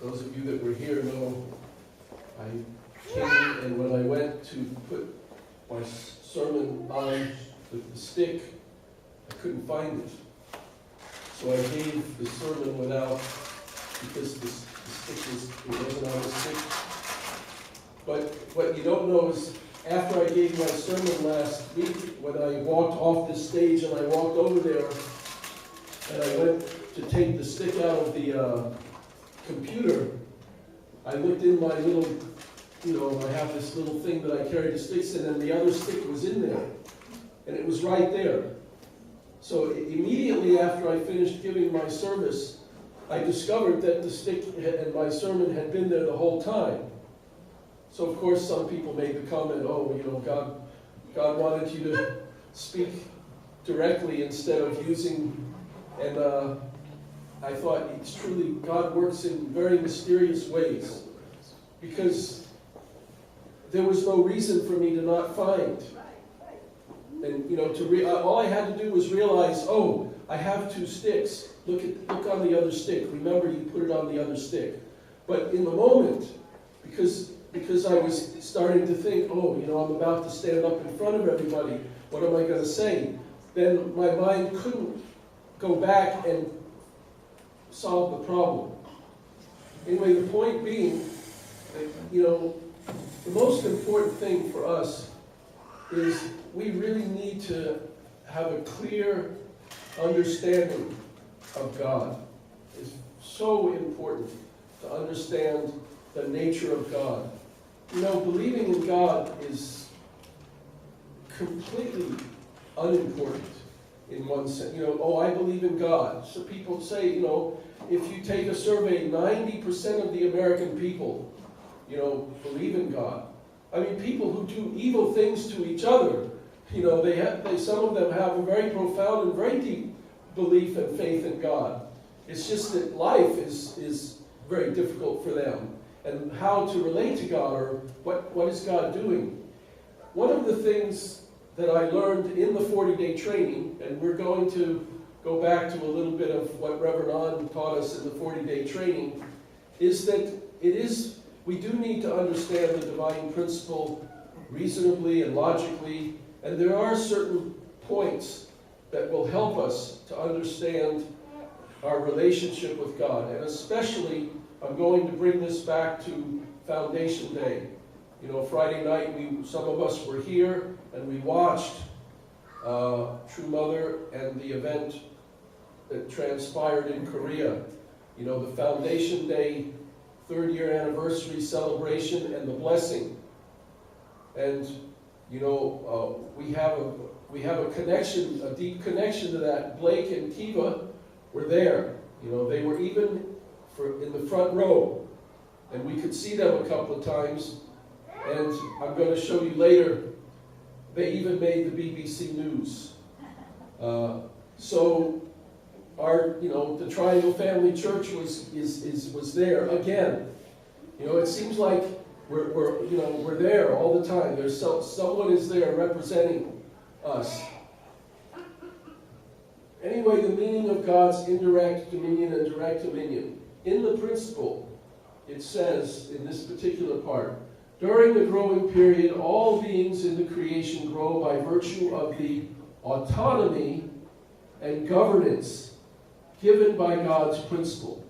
those of you that were here know I came, and when I went to put my sermon on the stick, I couldn't find it. So I gave the sermon without, because the stick wasn't on the stick. But what you don't know is, after I gave my sermon last week, when I walked off the stage and I walked over there, and I went to take the stick out of the computer, I looked in my little, I have this little thing that I carry the sticks in, and the other stick was in there. And it was right there. So immediately after I finished giving my service, I discovered that the stick and my sermon had been there the whole time. So of course some people made the comment, God wanted you to speak directly instead of using, and I thought it's truly, God works in very mysterious ways, because there was no reason for me to not find. And all I had to do was realize, I have two sticks. Look on the other stick. Remember, you put it on the other stick. But in the moment, because I was starting to think, I'm about to stand up in front of everybody. What am I going to say? Then my mind couldn't go back and solve the problem. Anyway, the point being, the most important thing for us is we really need to have a clear understanding of God. It's so important to understand the nature of God. Believing in God is completely unimportant in one sense. I believe in God. So people say, if you take a survey, 90% of the American people, believe in God. I mean, people who do evil things to each other, some of them have a very profound and very deep belief and faith in God. It's just that life is very difficult for them, and how to relate to God, or what is God doing. One of the things that I learned in the 40-day training, and we're going to go back to a little bit of what Reverend Ahn taught us in the 40-day training, is that we do need to understand the divine principle reasonably and logically, and there are certain points that will help us to understand our relationship with God. And especially, I'm going to bring this back to Foundation Day. Friday night, some of us were here, and we watched True Mother and the event that transpired in Korea. The Foundation Day 3rd year anniversary celebration and the blessing. And we have a connection, a deep connection to that. Blake and Kiva were there. They were even in the front row, and we could see them a couple of times. And I'm going to show you later, they even made the BBC News. So the Triangle Family Church was there again. It seems like we're there all the time. There's someone is there representing us. Anyway, the meaning of God's indirect dominion and direct dominion. In the principle, it says in this particular part, during the growing period, all beings in the creation grow by virtue of the autonomy and governance given by God's principle.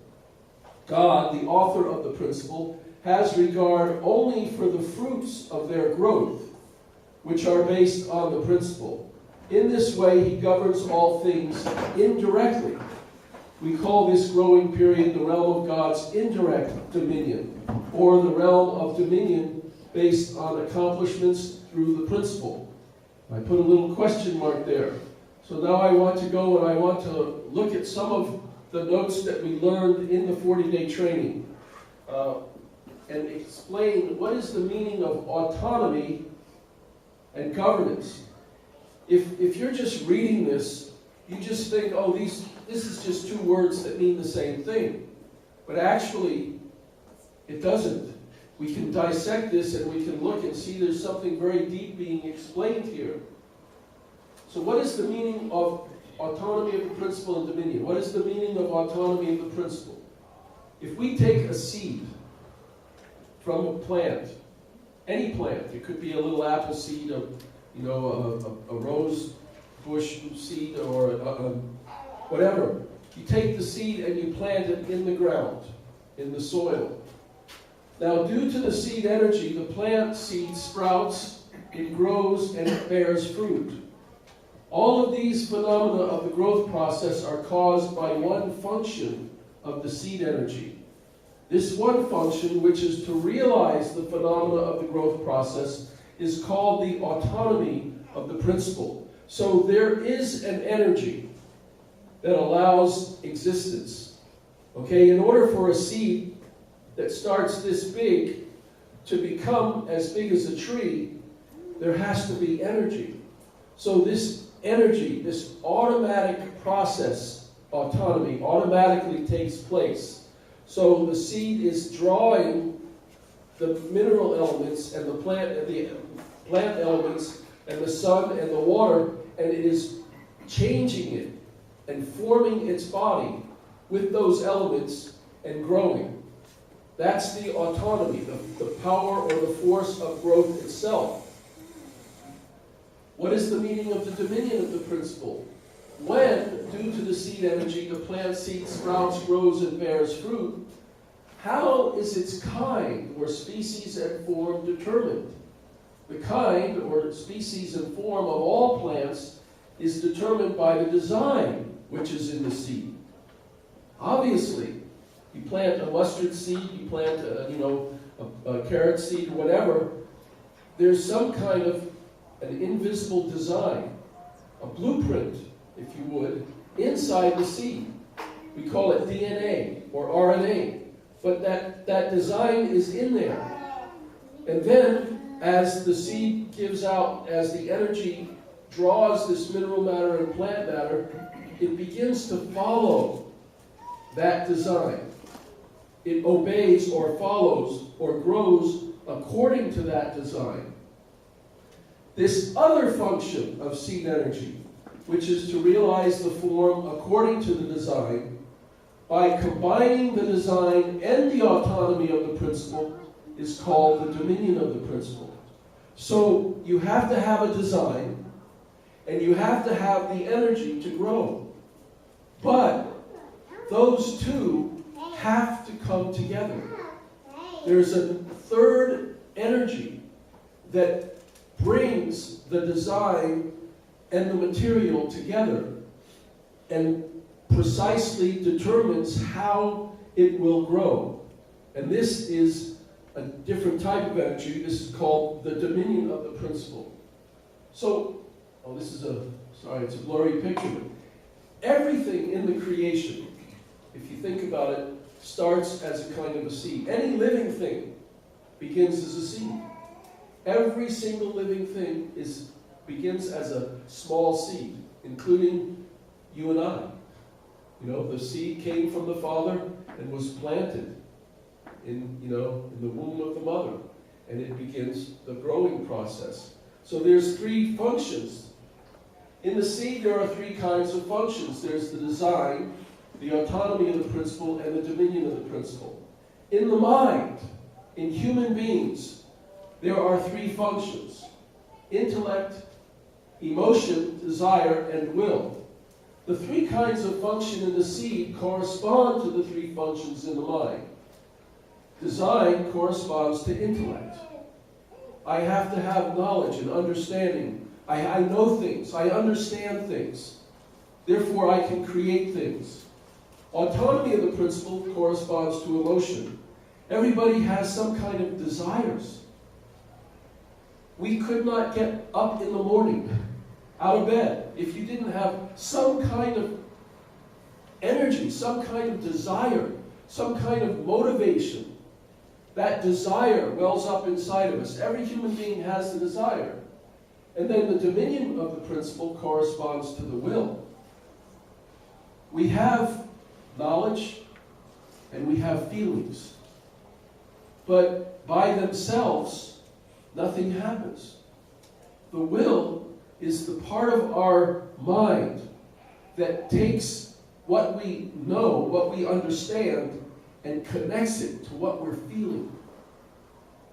God, the author of the principle, has regard only for the fruits of their growth, which are based on the principle. In this way, he governs all things indirectly. We call this growing period the realm of God's indirect dominion, or the realm of dominion based on accomplishments through the principle. I put a little question mark there. So now I want to go and I want to look at some of the notes that we learned in the 40-day training and explain what is the meaning of autonomy and governance. If you're just reading this, you just think, this is just two words that mean the same thing. But actually, it doesn't. We can dissect this and we can look and see there's something very deep being explained here. So what is the meaning of autonomy of the principle and dominion? What is the meaning of autonomy of the principle? If we take a seed from a plant, any plant, it could be a little apple seed, a rose bush seed, or whatever. You take the seed and you plant it in the ground, in the soil. Now, due to the seed energy, the plant seed sprouts, it grows, and it bears fruit. All of these phenomena of the growth process are caused by one function of the seed energy. This one function, which is to realize the phenomena of the growth process, is called the autonomy of the principle. So there is an energy that allows existence. Okay, in order for a seed that starts this big to become as big as a tree, there has to be energy. So this energy, this automatic process, autonomy, automatically takes place. So the seed is drawing the mineral elements and the plant elements and the sun and the water, and it is changing it and forming its body with those elements and growing. That's the autonomy, the power or the force of growth itself. What is the meaning of the dominion of the principle? When, due to the seed energy, the plant seed sprouts, grows, and bears fruit, how is its kind or species and form determined? The kind or species and form of all plants is determined by the design which is in the seed. Obviously, you plant a mustard seed, you plant a carrot seed, or whatever, there's some kind of an invisible design, a blueprint, if you would, inside the seed. We call it DNA or RNA, but that design is in there. And then, as the seed gives out, as the energy draws this mineral matter and plant matter, it begins to follow that design. It obeys or follows or grows according to that design. This other function of seed energy, which is to realize the form according to the design, by combining the design and the autonomy of the principle, is called the dominion of the principle. So you have to have a design, and you have to have the energy to grow. But those two have to come together. There's a third energy that brings the design and the material together and precisely determines how it will grow. And this is a different type of energy. This is called the dominion of the principle. So, it's a blurry picture. Everything in the creation, if you think about it, starts as a kind of a seed. Any living thing begins as a seed. Every single living thing begins as a small seed, including you and I. The seed came from the Father and was planted in the womb of the mother, and it begins the growing process. So there's three functions. In the seed, there are three kinds of functions. There's the design, the autonomy of the principle, and the dominion of the principle. In the mind, in human beings, there are three functions: intellect, emotion, desire, and will. The three kinds of function in the seed correspond to the three functions in the mind. Design corresponds to intellect. I have to have knowledge and understanding. I know things. I understand things. Therefore, I can create things. Autonomy of the principle corresponds to emotion. Everybody has some kind of desires. We could not get up in the morning, out of bed, if you didn't have some kind of energy, some kind of desire, some kind of motivation. That desire wells up inside of us. Every human being has the desire. And then the dominion of the principle corresponds to the will. We have knowledge and we have feelings. But by themselves, nothing happens. The will is the part of our mind that takes what we know, what we understand, and connects it to what we're feeling.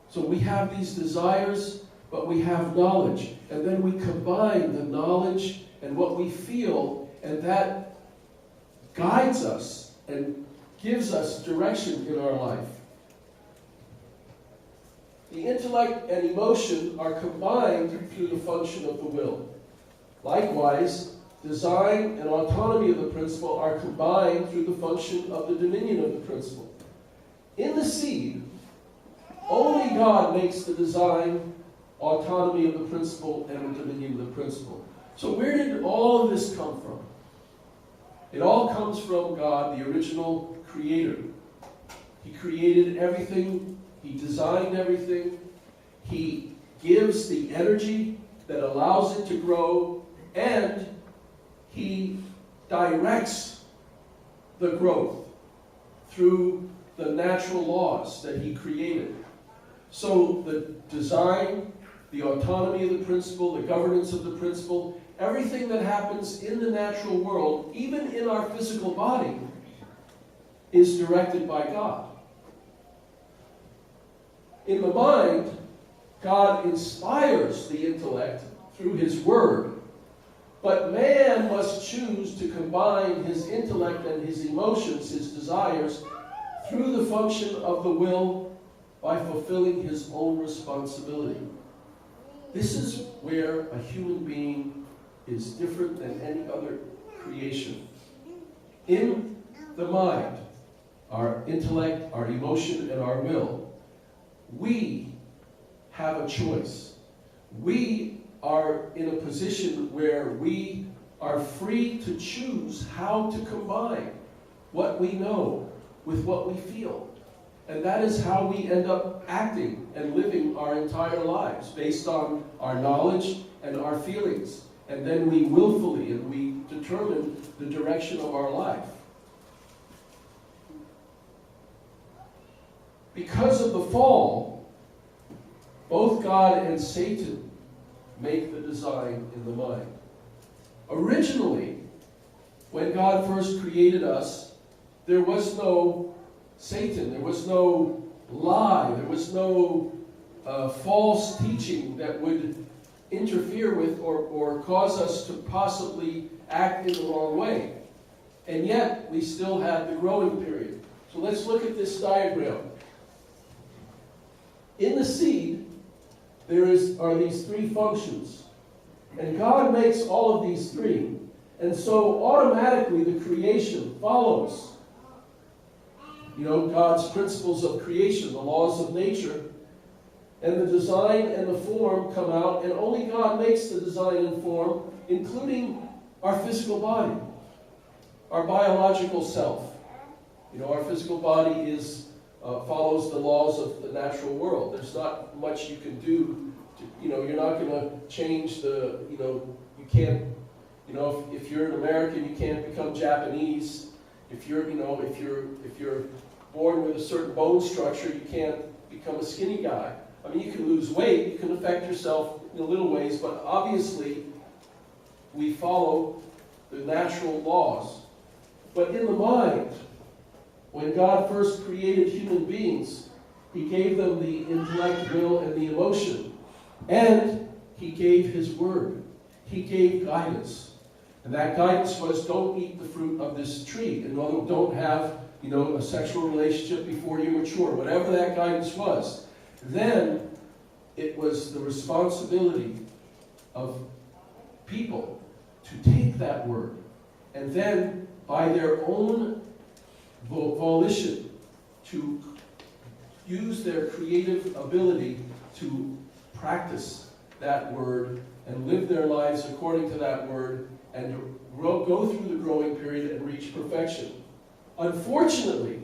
So we have these desires, but we have knowledge. And then we combine the knowledge and what we feel, and that guides us and gives us direction in our life. The intellect and emotion are combined through the function of the will. Likewise, design and autonomy of the principle are combined through the function of the dominion of the principle. In the seed, only God makes the design, autonomy of the principle, and the dominion of the principle. So where did all of this come from? It all comes from God, the original creator. He created everything. He designed everything. He gives the energy that allows it to grow, and He directs the growth through the natural laws that He created. So the design, the autonomy of the principle, the governance of the principle, everything that happens in the natural world, even in our physical body, is directed by God. In the mind, God inspires the intellect through His Word, but man must choose to combine his intellect and his emotions, his desires, through the function of the will by fulfilling his own responsibility. This is where a human being is different than any other creation. In the mind, our intellect, our emotion, and our will, we have a choice. We are in a position where we are free to choose how to combine what we know with what we feel. And that is how we end up acting and living our entire lives, based on our knowledge and our feelings. And then we willfully and we determine the direction of our life. Because of the fall, both God and Satan make the design in the mind. Originally, when God first created us, there was no Satan, there was no lie, there was no false teaching that would interfere with or cause us to possibly act in the wrong way. And yet, we still had the growing period. So let's look at this diagram. In the seed, are these three functions. And God makes all of these three. And so automatically the creation follows. God's principles of creation, the laws of nature. And the design and the form come out, and only God makes the design and form, including our physical body, our biological self. Our physical body follows the laws of the natural world. There's not much you can do. You're not going to change you can't, if you're an American, you can't become Japanese. If you're born with a certain bone structure, you can't become a skinny guy. I mean, you can lose weight, you can affect yourself in little ways, but obviously we follow the natural laws. But in the mind, when God first created human beings, He gave them the intellect, will, and the emotion. And He gave His Word. He gave guidance. And that guidance was, don't eat the fruit of this tree. And don't have, a sexual relationship before you mature. Whatever that guidance was. Then it was the responsibility of people to take that word and then by their own volition to use their creative ability to practice that word and live their lives according to that word and go through the growing period and reach perfection. Unfortunately,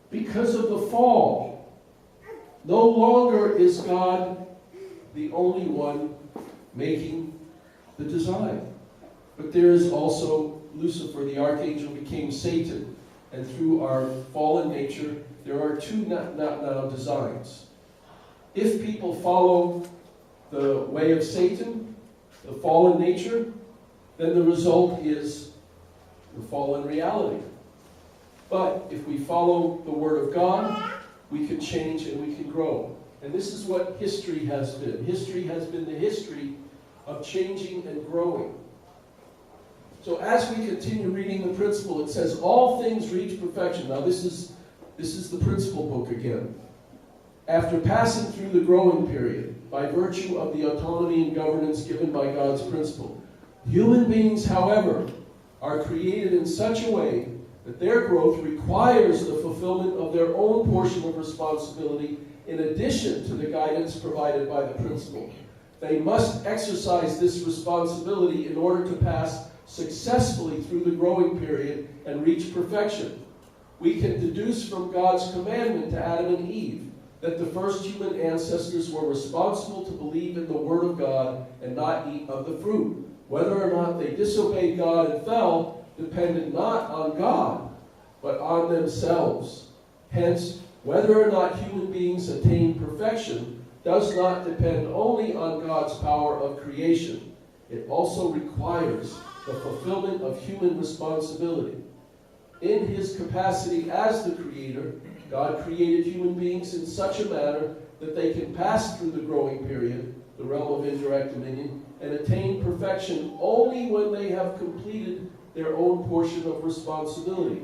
because of the fall, no longer is God the only one making the design. But there is also Lucifer, the archangel, became Satan. And through our fallen nature, there are two now designs. If people follow the way of Satan, the fallen nature, then the result is the fallen reality. But if we follow the Word of God, we can change and we can grow. And this is what history has been. History has been the history of changing and growing. So as we continue reading the principle, it says, all things reach perfection. Now this is the principle book again. After passing through the growing period, by virtue of the autonomy and governance given by God's principle, human beings, however, are created in such a way that their growth requires the fulfillment of their own portion of responsibility in addition to the guidance provided by the principle. They must exercise this responsibility in order to pass successfully through the growing period and reach perfection. We can deduce from God's commandment to Adam and Eve that the first human ancestors were responsible to believe in the Word of God and not eat of the fruit. Whether or not they disobeyed God and fell depended not on God, but on themselves. Hence, whether or not human beings attain perfection does not depend only on God's power of creation. It also requires the fulfillment of human responsibility. In his capacity as the Creator, God created human beings in such a manner that they can pass through the growing period, the realm of indirect dominion, and attain perfection only when they have completed their own portion of responsibility.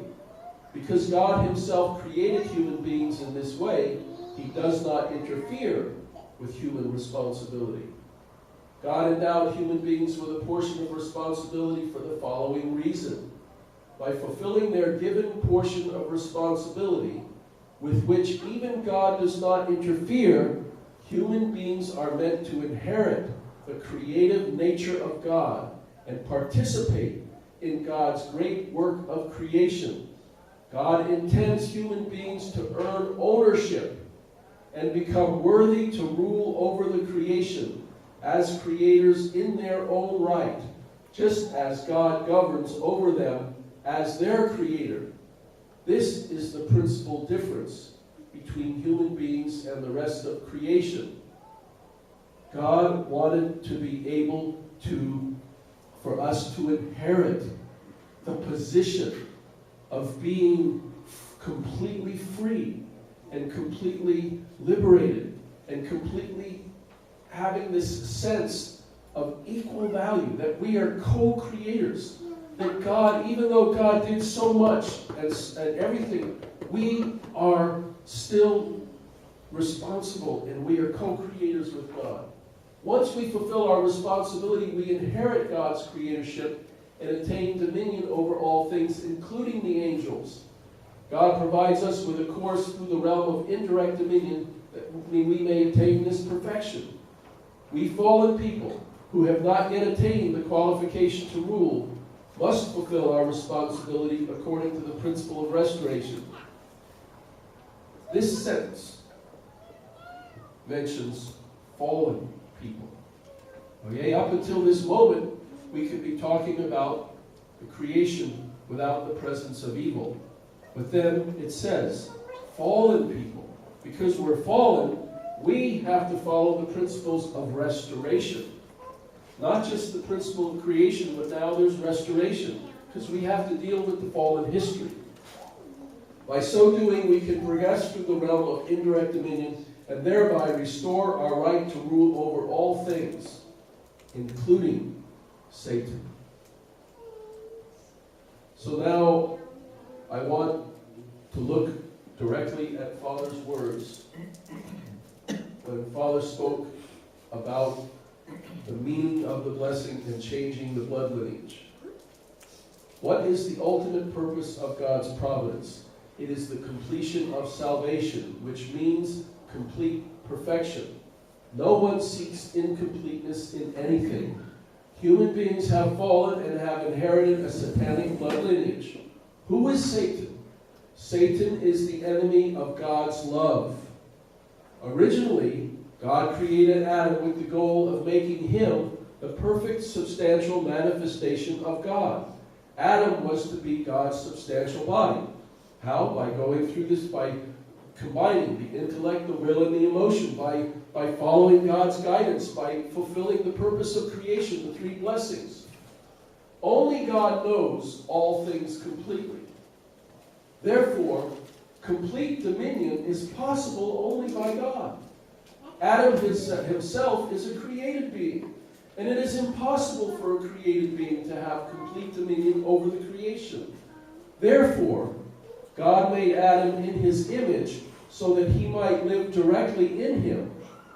Because God himself created human beings in this way, he does not interfere with human responsibility. God endowed human beings with a portion of responsibility for the following reason. By fulfilling their given portion of responsibility, with which even God does not interfere, human beings are meant to inherit the creative nature of God and participate in God's great work of creation. God intends human beings to earn ownership and become worthy to rule over the creation as creators in their own right, just as God governs over them as their creator. This is the principal difference between human beings and the rest of creation. God wanted to be able for us to inherit the position of being completely free and completely liberated and completely having this sense of equal value, that we are co-creators, that God, even though God did so much and everything, we are still responsible and we are co-creators with God. Once we fulfill our responsibility, we inherit God's creatorship and attain dominion over all things, including the angels. God provides us with a course through the realm of indirect dominion that we may attain this perfection. We fallen people who have not yet attained the qualification to rule must fulfill our responsibility according to the principle of restoration. This sentence mentions fallen people. Okay, up until this moment, we could be talking about the creation without the presence of evil. But then it says, fallen people. Because we're fallen, we have to follow the principles of restoration. Not just the principle of creation, but now there's restoration. Because we have to deal with the fallen history. By so doing, we can progress through the realm of indirect dominion and thereby restore our right to rule over all things, including Satan. So now I want to look directly at Father's words when Father spoke about the meaning of the blessing and changing the blood lineage. What is the ultimate purpose of God's providence? It is the completion of salvation, which means complete perfection. No one seeks incompleteness in anything. Human beings have fallen and have inherited a satanic blood lineage. Who is Satan? Satan is the enemy of God's love. Originally, God created Adam with the goal of making him the perfect substantial manifestation of God. Adam was to be God's substantial body. How? By going through this, by combining the intellect, the will, and the emotion, by following God's guidance, by fulfilling the purpose of creation, the three blessings. Only God knows all things completely. Therefore, complete dominion is possible only by God. Adam himself is a created being, and it is impossible for a created being to have complete dominion over the creation. Therefore, God made Adam in his image so that he might live directly in him.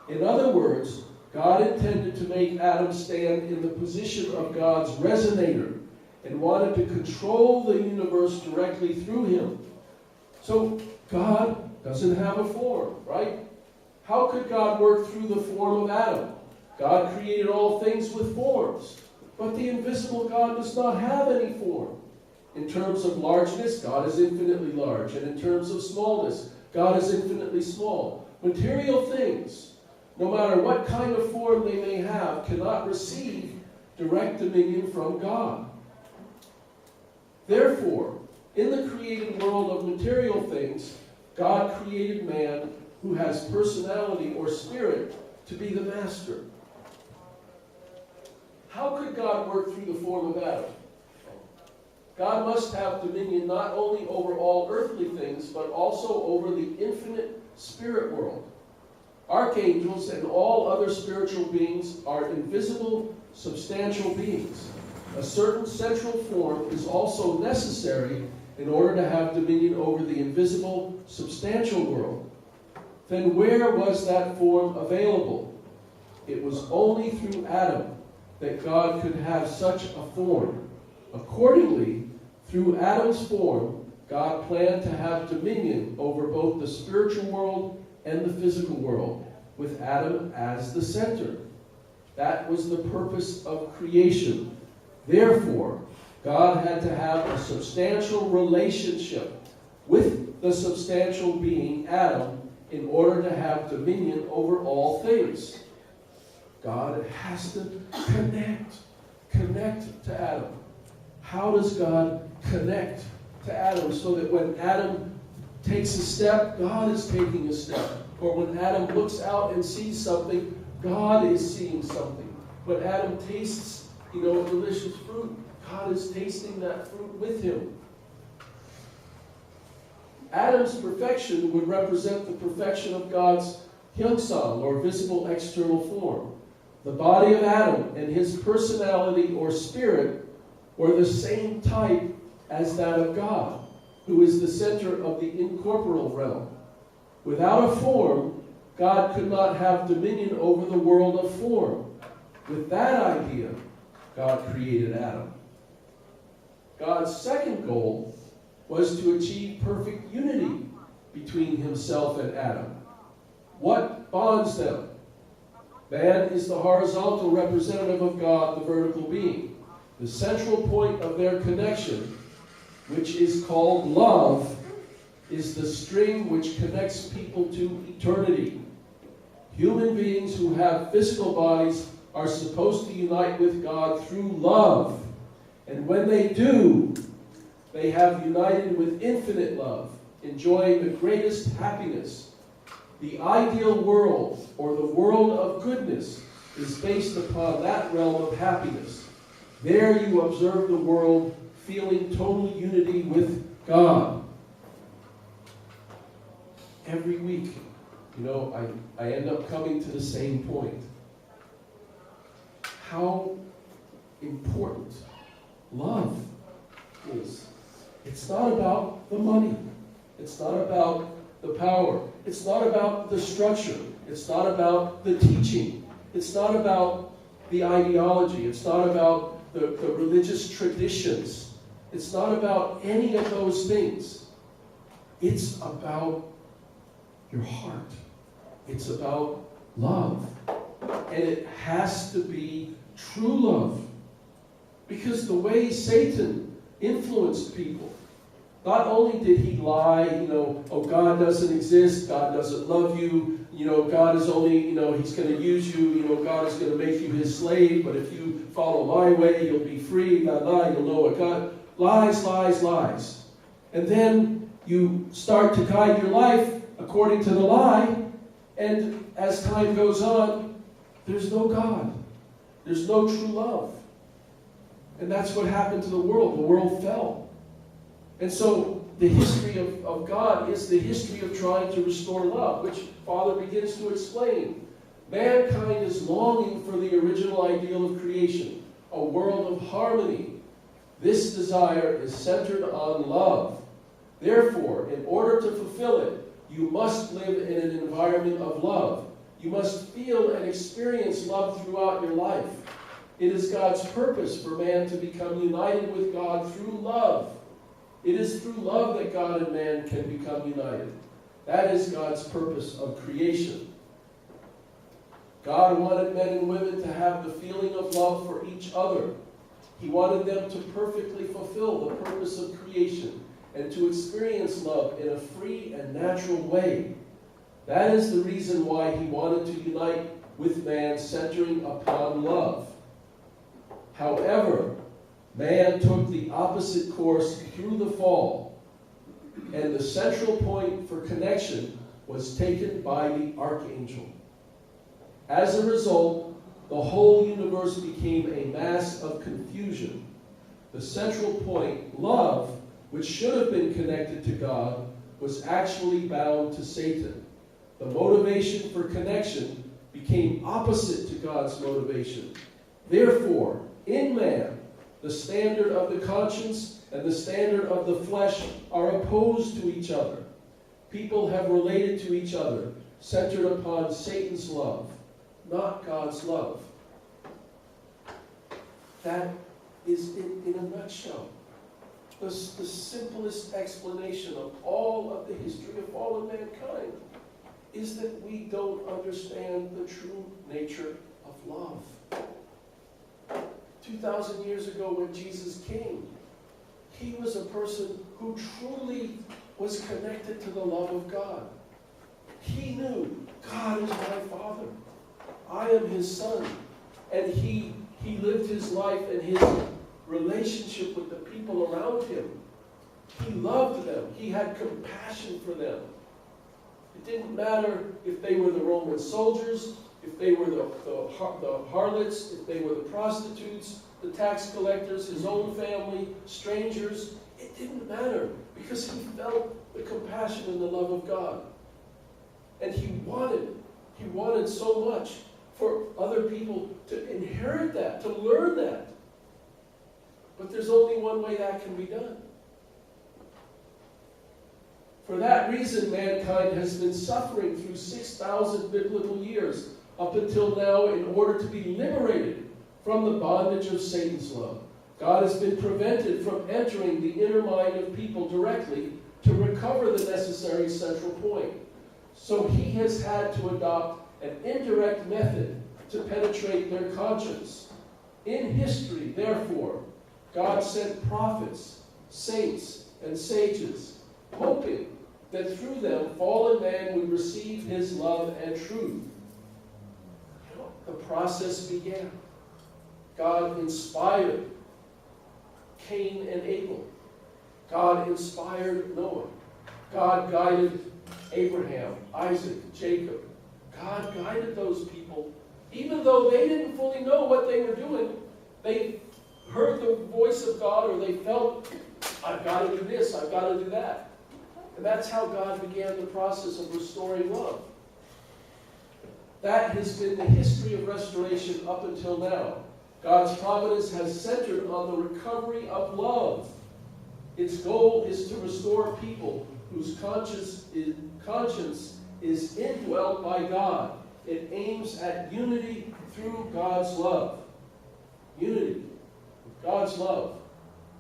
In other words, God intended to make Adam stand in the position of God's resonator and wanted to control the universe directly through him. So God doesn't have a form, right? How could God work through the form of Adam? God created all things with forms, but the invisible God does not have any form. In terms of largeness, God is infinitely large, and in terms of smallness, God is infinitely small. Material things, no matter what kind of form they may have, cannot receive direct dominion from God. Therefore, in the created world of material things, God created man who has personality or spirit to be the master. How could God work through the form of Adam? God must have dominion not only over all earthly things, but also over the infinite spirit world. Archangels and all other spiritual beings are invisible, substantial beings. A certain central form is also necessary in order to have dominion over the invisible, substantial world. Then where was that form available? It was only through Adam that God could have such a form. Accordingly, through Adam's form, God planned to have dominion over both the spiritual world and the physical world, with Adam as the center. That was the purpose of creation. Therefore, God had to have a substantial relationship with the substantial being, Adam, in order to have dominion over all things. God has to connect to Adam. How does God connect to Adam so that when Adam takes a step, God is taking a step? Or when Adam looks out and sees something, God is seeing something. When Adam tastes, a delicious fruit, God is tasting that fruit with him. Adam's perfection would represent the perfection of God's Hyungsang, or visible external form. The body of Adam and his personality or spirit were the same type as that of God, who is the center of the incorporeal realm. Without a form, God could not have dominion over the world of form. With that idea, God created Adam. God's second goal was to achieve perfect unity between himself and Adam. What bonds them? Man is the horizontal representative of God, the vertical being. The central point of their connection, which is called love, is the string which connects people to eternity. Human beings who have physical bodies are supposed to unite with God through love. And when they do, they have united with infinite love, enjoying the greatest happiness. The ideal world, or the world of goodness, is based upon that realm of happiness. There you observe the world feeling total unity with God. Every week, I end up coming to the same point. How important love is. It's not about the money. It's not about the power. It's not about the structure. It's not about the teaching. It's not about the ideology. It's not about the religious traditions. It's not about any of those things. It's about your heart. It's about love. And it has to be true love. Because the way Satan influenced people, not only did he lie, God doesn't exist, God doesn't love you, God is only, he's going to use you, God is going to make you his slave, but if you follow my way, you'll be free, you'll know what God, lies, lies, lies. And then you start to guide your life according to the lie, and as time goes on, there's no God. There's no true love. And that's what happened to the world. The world fell. And so the history of God is the history of trying to restore love, which Father begins to explain. Mankind is longing for the original ideal of creation, a world of harmony. This desire is centered on love. Therefore, in order to fulfill it, you must live in an environment of love. You must feel and experience love throughout your life. It is God's purpose for man to become united with God through love. It is through love that God and man can become united. That is God's purpose of creation. God wanted men and women to have the feeling of love for each other. He wanted them to perfectly fulfill the purpose of creation and to experience love in a free and natural way. That is the reason why he wanted to unite with man, centering upon love. However, man took the opposite course through the fall, and the central point for connection was taken by the archangel. As a result, the whole universe became a mass of confusion. The central point, love, which should have been connected to God, was actually bound to Satan. The motivation for connection became opposite to God's motivation. Therefore, in man, the standard of the conscience and the standard of the flesh are opposed to each other. People have related to each other, centered upon Satan's love, not God's love. That is, in a nutshell, the simplest explanation of all of the history of fallen mankind, is that we don't understand the true nature of love. 2,000 years ago when Jesus came, he was a person who truly was connected to the love of God. He knew, God is my Father. I am his son. And he lived his life and his relationship with the people around him. He loved them. He had compassion for them. It didn't matter if they were the Roman soldiers, if they were the harlots, if they were the prostitutes, the tax collectors, his own family, strangers. It didn't matter because he felt the compassion and the love of God. And he wanted so much for other people to inherit that, to learn that. But there's only one way that can be done. For that reason, mankind has been suffering through 6,000 biblical years up until now in order to be liberated from the bondage of Satan's love. God has been prevented from entering the inner mind of people directly to recover the necessary central point. So he has had to adopt an indirect method to penetrate their conscience. In history, therefore, God sent prophets, saints, and sages, hoping that through them fallen man would receive his love and truth. The process began. God inspired Cain and Abel. God inspired Noah. God guided Abraham, Isaac, Jacob. God guided those people. Even though they didn't fully know what they were doing, they heard the voice of God, or they felt, I've got to do this, I've got to do that. And that's how God began the process of restoring love. That has been the history of restoration up until now. God's providence has centered on the recovery of love. Its goal is to restore people whose conscience is indwelt by God. It aims at unity through God's love. Unity with God's love.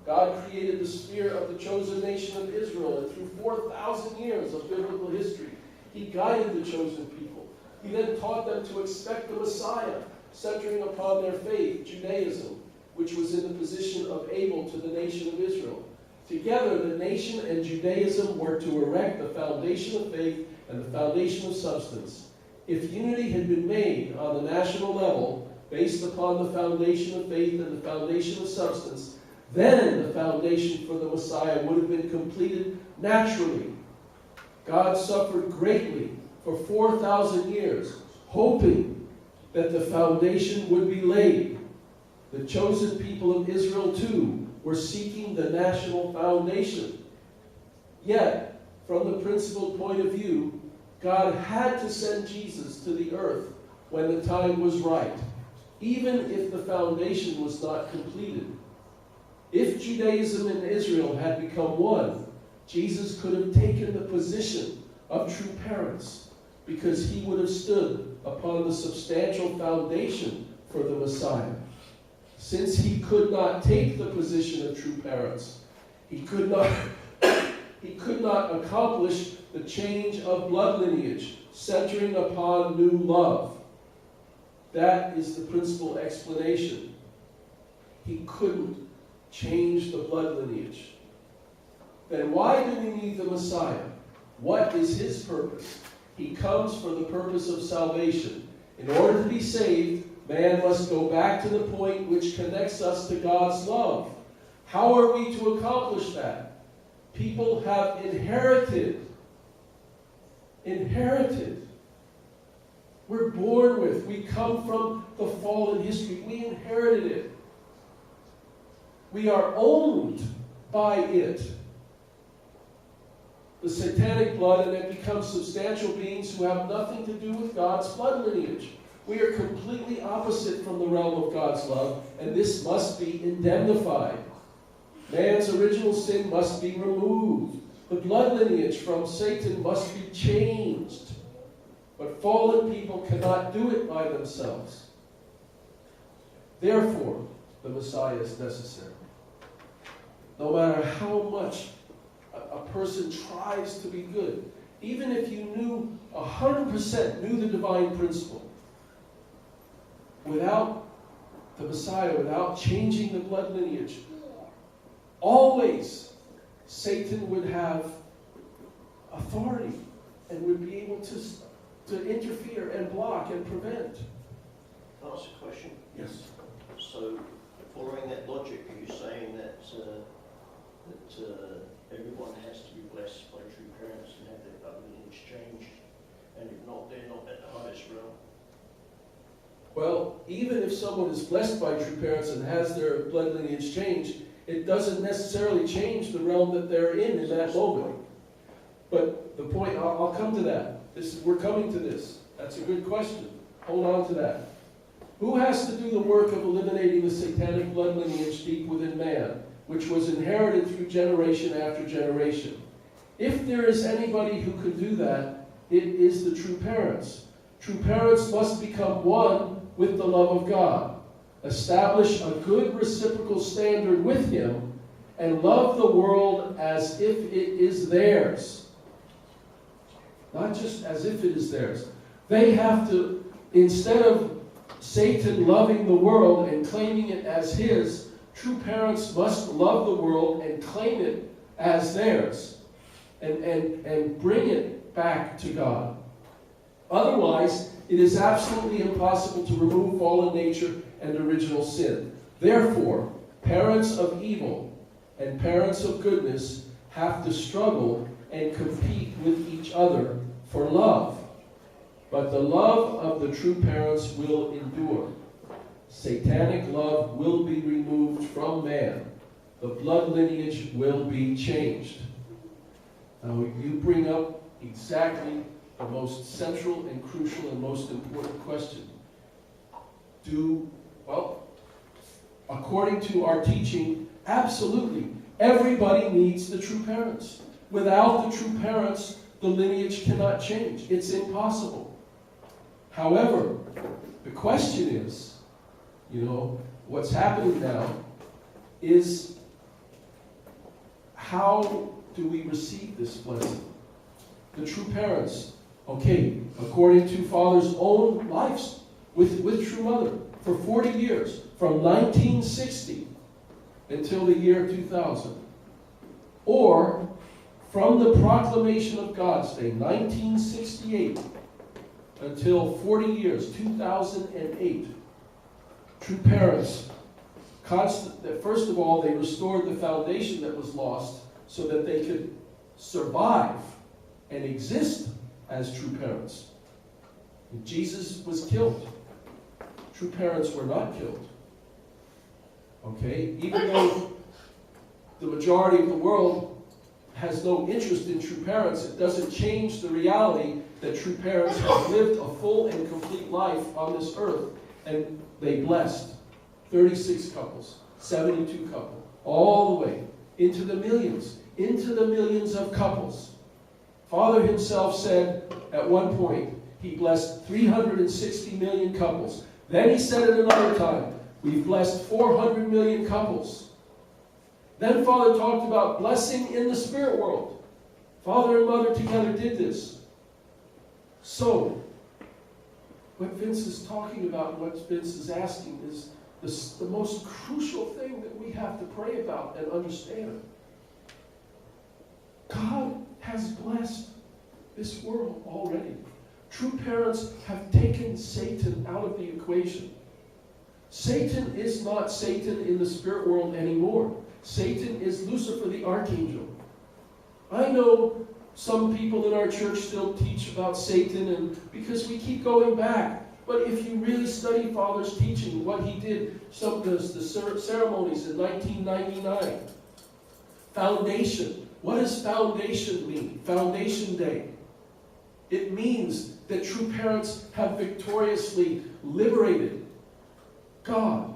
God created the sphere of the chosen nation of Israel, and through 4,000 years of biblical history, he guided the chosen people. He then taught them to expect the Messiah, centering upon their faith, Judaism, which was in the position of Abel to the nation of Israel. Together, the nation and Judaism were to erect the foundation of faith and the foundation of substance. If unity had been made on the national level, based upon the foundation of faith and the foundation of substance, then the foundation for the Messiah would have been completed naturally. God suffered greatly for 4,000 years, hoping that the foundation would be laid. The chosen people of Israel, too, were seeking the national foundation. Yet, from the principled point of view, God had to send Jesus to the earth when the time was right, even if the foundation was not completed. If Judaism and Israel had become one, Jesus could have taken the position of true parents, because he would have stood upon the substantial foundation for the Messiah. Since he could not take the position of true parents, he could not accomplish the change of blood lineage, centering upon new love. That is the principal explanation. He couldn't change the blood lineage. Then why do we need the Messiah? What is his purpose? He comes for the purpose of salvation. In order to be saved, man must go back to the point which connects us to God's love. How are we to accomplish that? People have inherited. We're born with. We come from the fallen history. We inherited it. We are owned by it. The satanic blood, and it becomes substantial beings who have nothing to do with God's blood lineage. We are completely opposite from the realm of God's love, and this must be indemnified. Man's original sin must be removed. The blood lineage from Satan must be changed. But fallen people cannot do it by themselves. Therefore, the Messiah is necessary. No matter how much a person tries to be good, even if you knew 100% knew the divine principle, without the Messiah, without changing the blood lineage, always Satan would have authority and would be able to interfere and block and prevent. Can I ask a question? Yes. So, following that logic, are you saying that everyone has to be blessed by true parents and have their blood lineage changed, and if not, they're not at the highest realm? Well, even if someone is blessed by true parents and has their blood lineage changed, it doesn't necessarily change the realm that they're in that moment. But the point, I'll come to that. We're coming to this. That's a good question. Hold on to that. Who has to do the work of eliminating the satanic blood lineage deep within man, which was inherited through generation after generation? If there is anybody who can do that, it is the true parents. True parents must become one with the love of God, establish a good reciprocal standard with him, and love the world as if it is theirs. Not just as if it is theirs. They have to, instead of Satan loving the world and claiming it as his, true parents must love the world and claim it as theirs. And bring it back to God. Otherwise, it is absolutely impossible to remove fallen nature and original sin. Therefore, parents of evil and parents of goodness have to struggle and compete with each other for love. But the love of the true parents will endure. Satanic love will be removed from man. The blood lineage will be changed. Now, you bring up exactly the most central and crucial and most important question. According to our teaching, absolutely, everybody needs the true parents. Without the true parents, the lineage cannot change. It's impossible. However, the question is, what's happening now is, how do we receive this blessing? The true parents, according to father's own lives with true mother, for 40 years, from 1960 until the year 2000. Or from the proclamation of God's Day, 1968, until 40 years, 2008, true parents, first of all, they restored the foundation that was lost so that they could survive and exist as true parents. Jesus was killed. True parents were not killed. Even though the majority of the world has no interest in true parents, it doesn't change the reality that true parents have lived a full and complete life on this earth, and they blessed 36 couples, 72 couples, all the way into the millions of couples. Father himself said at one point, he blessed 360 million couples. Then he said at another time, we've blessed 400 million couples. Then Father talked about blessing in the spirit world. Father and Mother together did this. So, what Vince is talking about, what Vince is asking, is the most crucial thing that we have to pray about and understand. God has blessed this world already. True parents have taken Satan out of the equation. Satan is not Satan in the spirit world anymore. Satan is Lucifer the archangel. I know some people in our church still teach about Satan, and because we keep going back. But if you really study Father's teaching, what he did, some of the ceremonies in 1999, foundation. What does foundation mean? Foundation Day. It means that true parents have victoriously liberated God.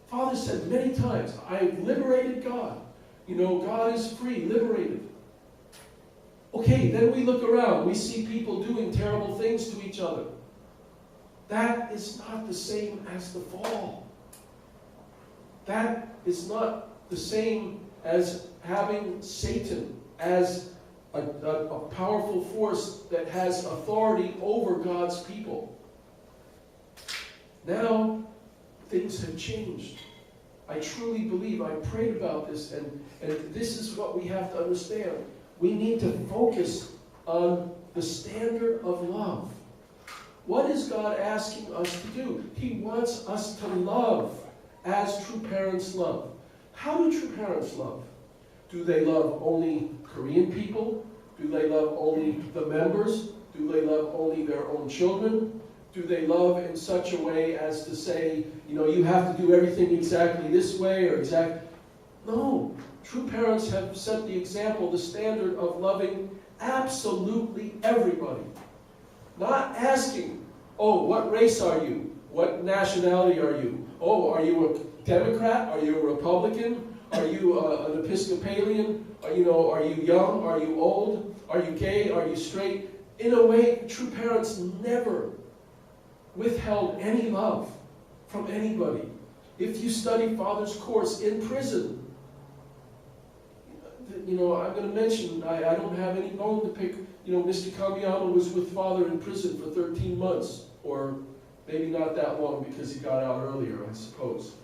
Father said many times, I have liberated God. You know, God is free, liberated. Okay, then we look around. We see people doing terrible things to each other. That is not the same as the fall. That is not the same as having Satan as a powerful force that has authority over God's people. Now, things have changed. I truly believe, I prayed about this, and this is what we have to understand. We need to focus on the standard of love. What is God asking us to do? He wants us to love as true parents love. How do true parents love? Do they love only Korean people? Do they love only the members? Do they love only their own children? Do they love in such a way as to say, you know, you have to do everything exactly this way or exactly... No. True parents have set the example, the standard of loving absolutely everybody. Not asking, oh, what race are you? What nationality are you? Oh, are you a Democrat? Are you a Republican? Are you an Episcopalian? Are you young? Are you old? Are you gay? Are you straight? In a way, true parents never withheld any love from anybody. If you study Father's course in prison, you know, I'm going to mention, I don't have any bone to pick. You know, Mr. Kamiyama was with Father in prison for 13 months, or maybe not that long because he got out earlier, I suppose.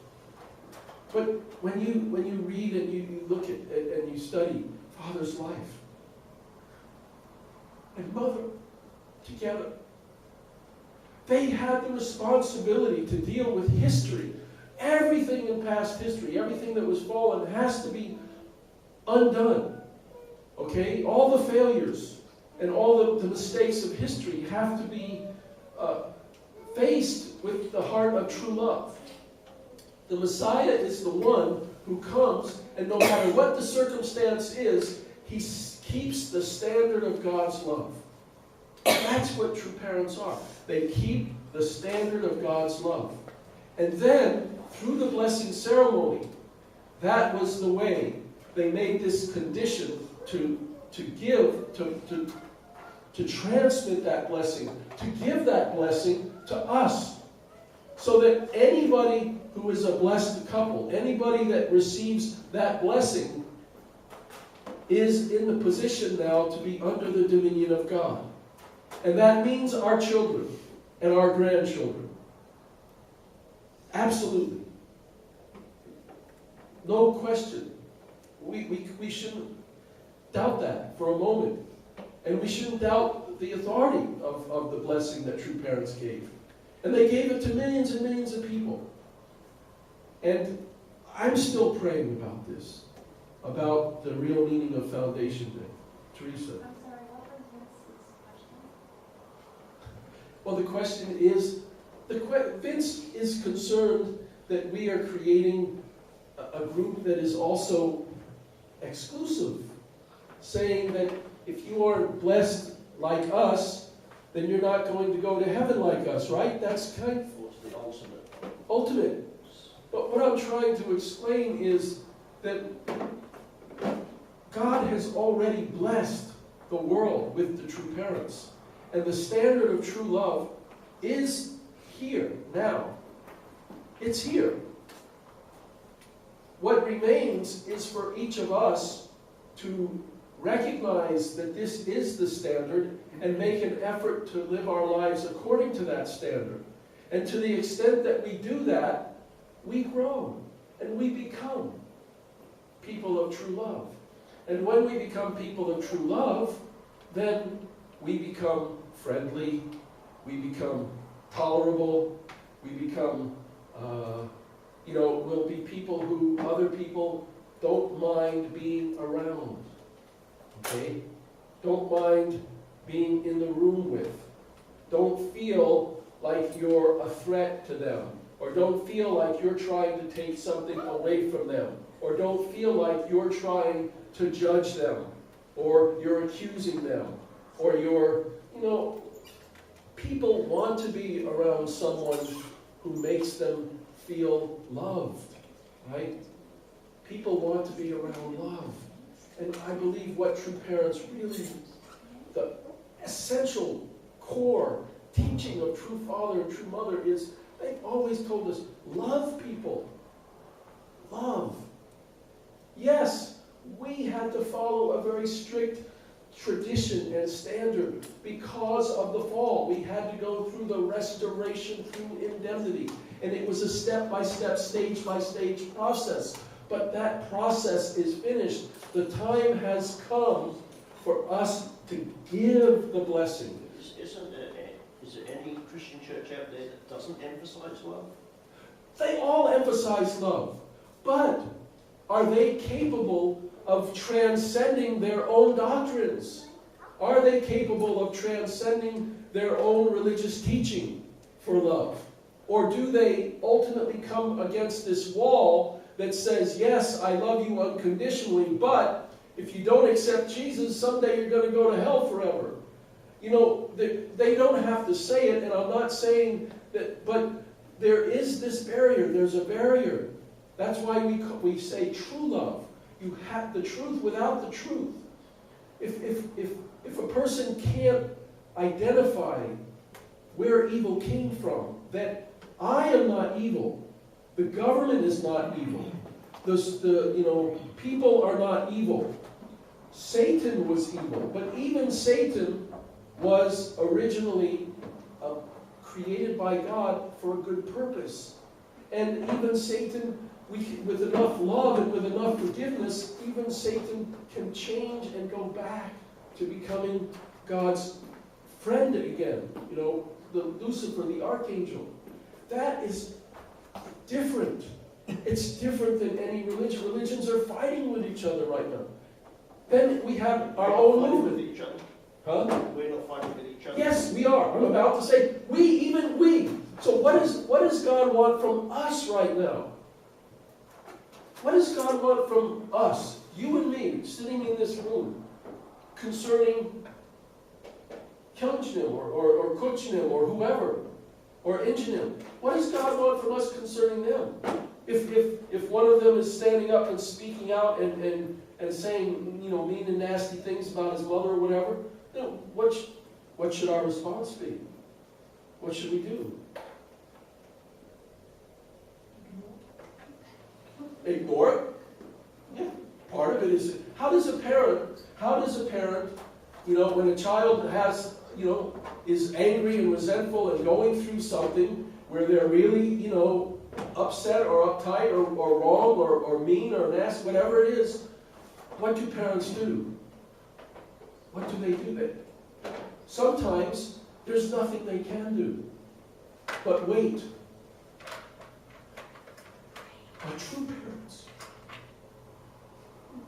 But when you read and you look at and you study Father's life and Mother together, they had the responsibility to deal with history. Everything in past history, everything that was fallen has to be undone. Okay? All the failures and all the mistakes of history have to be faced with the heart of true love. The Messiah is the one who comes, and no matter what the circumstance is, he keeps the standard of God's love. That's what true parents are. They keep the standard of God's love. And then, through the blessing ceremony, that was the way they made this condition to give, to transmit that blessing, to give that blessing to us. So that anybody who is a blessed couple, anybody that receives that blessing, is in the position now to be under the dominion of God. And that means our children and our grandchildren. Absolutely. No question. We shouldn't doubt that for a moment. And we shouldn't doubt the authority of the blessing that true parents gave. And they gave it to millions and millions of people. And I'm still praying about this, about the real meaning of Foundation Day. Teresa. I'm sorry, what was Vince's question? Well, the question is, Vince is concerned that we are creating a group that is also exclusive. saying that if you aren't blessed like us, then you're not going to go to heaven like us, right? That's kind of What's the ultimate? ultimate. But what I'm trying to explain is that God has already blessed the world with the true parents. And the standard of true love is here, now. It's here. What remains is for each of us to recognize that this is the standard and make an effort to live our lives according to that standard. And to the extent that we do that, we grow and we become people of true love. And when we become people of true love, then we become friendly, we become tolerable, we become, we'll be people who other people don't mind being around, okay? Don't mind being in the room with. Don't feel like you're a threat to them, or don't feel like you're trying to take something away from them, or don't feel like you're trying to judge them, or you're accusing them, or you're, people want to be around someone who makes them feel loved, right? People want to be around love. And I believe what true parents really, the essential core teaching of true father and true mother is, they've always told us, love people. Love. Yes, we had to follow a very strict tradition and standard because of the fall. We had to go through the restoration through indemnity. And it was a step-by-step, stage-by-stage process. But that process is finished. The time has come for us to give the blessing. Is there any Christian church out there that doesn't emphasize love? They all emphasize love. But are they capable of transcending their own doctrines? Are they capable of transcending their own religious teaching for love? Or do they ultimately come against this wall that says, yes, I love you unconditionally, but if you don't accept Jesus, someday you're going to go to hell forever? They don't have to say it, and I'm not saying that, but there is this barrier. There's a barrier. That's why we say true love. You have the truth without the truth. If a person can't identify where evil came from, that I am not evil, the government is not evil, people are not evil, Satan was evil, but even Satan was originally created by God for a good purpose. And even Satan, with enough love and with enough forgiveness, even Satan can change and go back to becoming God's friend again. The Lucifer, the archangel. That is different. It's different than any religion. Religions are fighting with each other right now. Then we have our own movement. With each other. Huh? We're not fighting with each other. Yes, we are. I'm about to say, we. So what does God want from us right now? What does God want from us, you and me, sitting in this room, concerning Kyungchnim or Kuchnim or whoever, or Inchnim? What does God want from us concerning them? If one of them is standing up and speaking out and saying, mean and nasty things about his mother or whatever, then what should our response be? What should we do? Ignore it? Yeah. Part of it is, how does a parent, when a child is angry and resentful and going through something where they're really, upset or uptight or wrong or mean or nasty, whatever it is, what do parents do? What do they do? Sometimes there's nothing they can do. But wait. Our true parents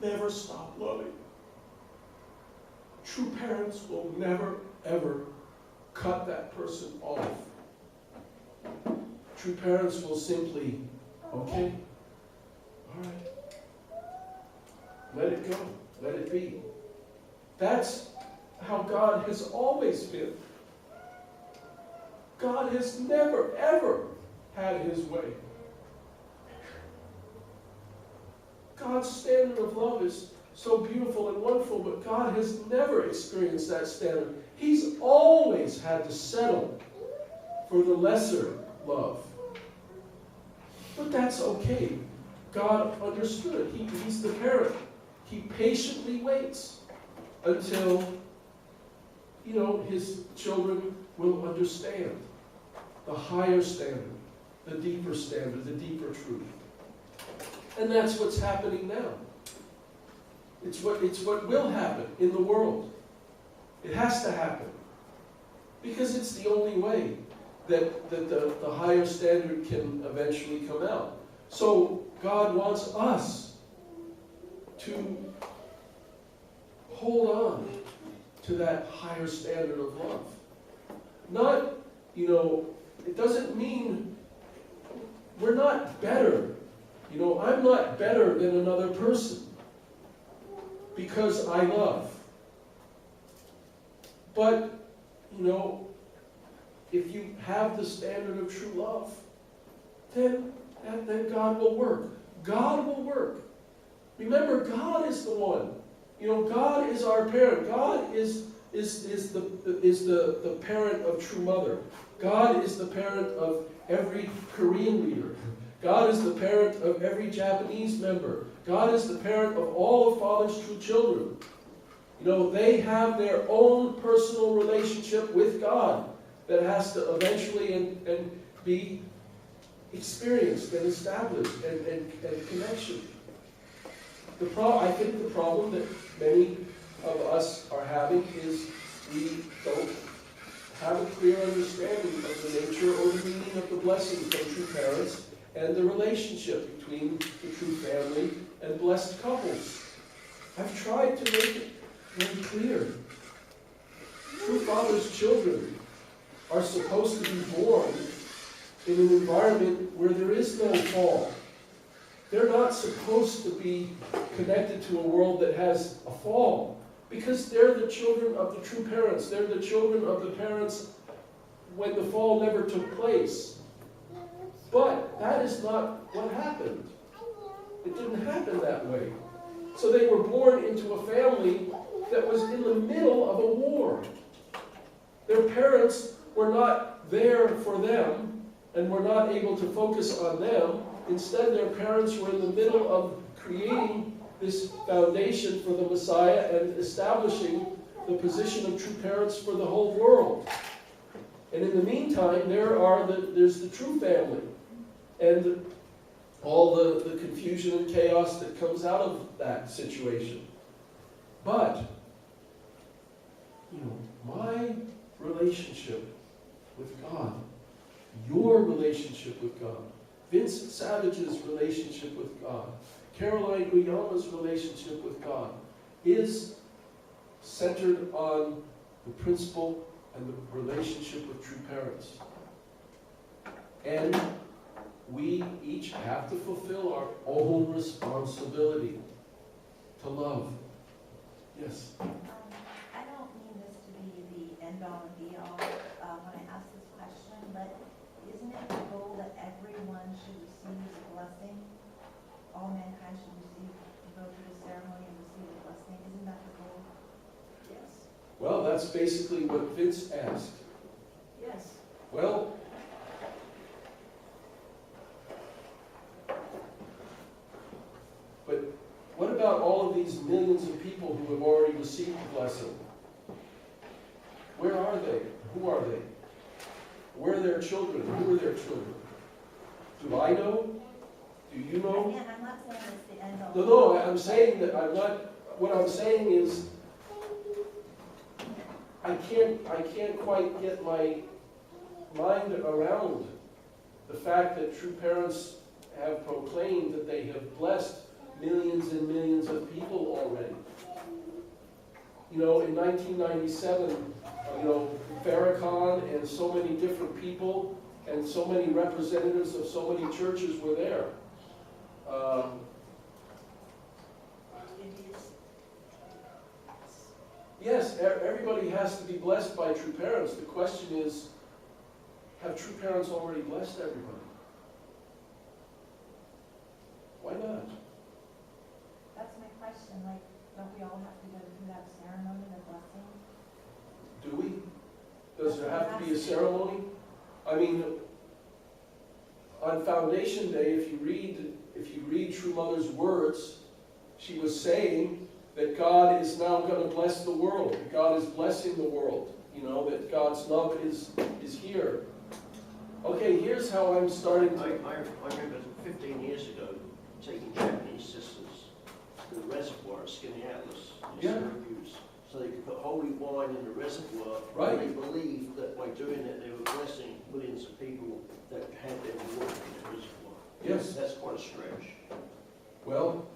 never stop loving. True parents will never, ever cut that person off. True parents will simply, okay, all right, let it go, let it be. That's how God has always been. God has never, ever had his way. God's standard of love is so beautiful and wonderful, but God has never experienced that standard. He's always had to settle for the lesser love. But that's okay. God understood. He's the parent. He patiently waits until, his children will understand the higher standard, the deeper standard, the deeper truth. And that's what's happening now. It's what will happen in the world. It has to happen. Because it's the only way that the higher standard can eventually come out. So God wants us to hold on to that higher standard of love. Not, it doesn't mean we're not better. I'm not better than another person because I love. But, if you have the standard of true love, then God will work. God will work. Remember, God is the one. God is our parent. God is the parent of true mother. God is the parent of every Korean leader. God is the parent of every Japanese member. God is the parent of all of Father's true children. They have their own personal relationship with God that has to eventually and be experienced and established and connection. I think the problem that many of us are having is we don't have a clear understanding of the nature or the meaning of the blessings from true parents and the relationship between the true family and blessed couples. I've tried to make it very clear. True Father's children are supposed to be born in an environment where there is no fall. They're not supposed to be connected to a world that has a fall, because they're the children of the true parents. They're the children of the parents when the fall never took place. But that is not what happened. It didn't happen that way. So they were born into a family that was in the middle of a war. Their parents were not there for them and were not able to focus on them. Instead, their parents were in the middle of creating this foundation for the Messiah and establishing the position of true parents for the whole world. And in the meantime, there's the true family and all the confusion and chaos that comes out of that situation. But, my relationship with God, your relationship with God, Vince Savage's relationship with God, Caroline Uyama's relationship with God is centered on the principle and the relationship with true parents. And we each have to fulfill our own responsibility to love. Yes? I don't mean this to be the end-all and be-all when I ask this question, but isn't it the goal that everyone should receive the blessing? All mankind should go through the ceremony and receive the blessing. Isn't that the goal? Yes. Well, that's basically what Vince asked. Yes. Well, but what about all of these millions of people who have already received the blessing? Where are they? Who are they? Where are their children? Who are their children? Do I know? Do you know? Again, I'm not saying it's the end-all. No, I'm saying that I'm not, what I'm saying is, I can't quite get my mind around the fact that true parents have proclaimed that they have blessed millions and millions of people already. In 1997, Farrakhan and so many different people and so many representatives of so many churches were there. Yes, everybody has to be blessed by true parents. The question is, have true parents already blessed everybody? Why not? That's my question, like, don't we all have to go through that ceremony, the blessing? Do we? Does there have to be a ceremony? I mean, on Foundation Day, if you read True Mother's words, she was saying that God is now going to bless the world. That God is blessing the world. You know, that God's love is here. Okay, here's how I'm starting to... I remember 15 years ago taking Japanese sisters to the reservoir at Skaneateles in Yeah. Syracuse, so they could put holy wine in the reservoir. Right. And they believed that by doing it, they were blessing millions of people that had their water in the reservoir. Yes. That's quite a stretch. Well,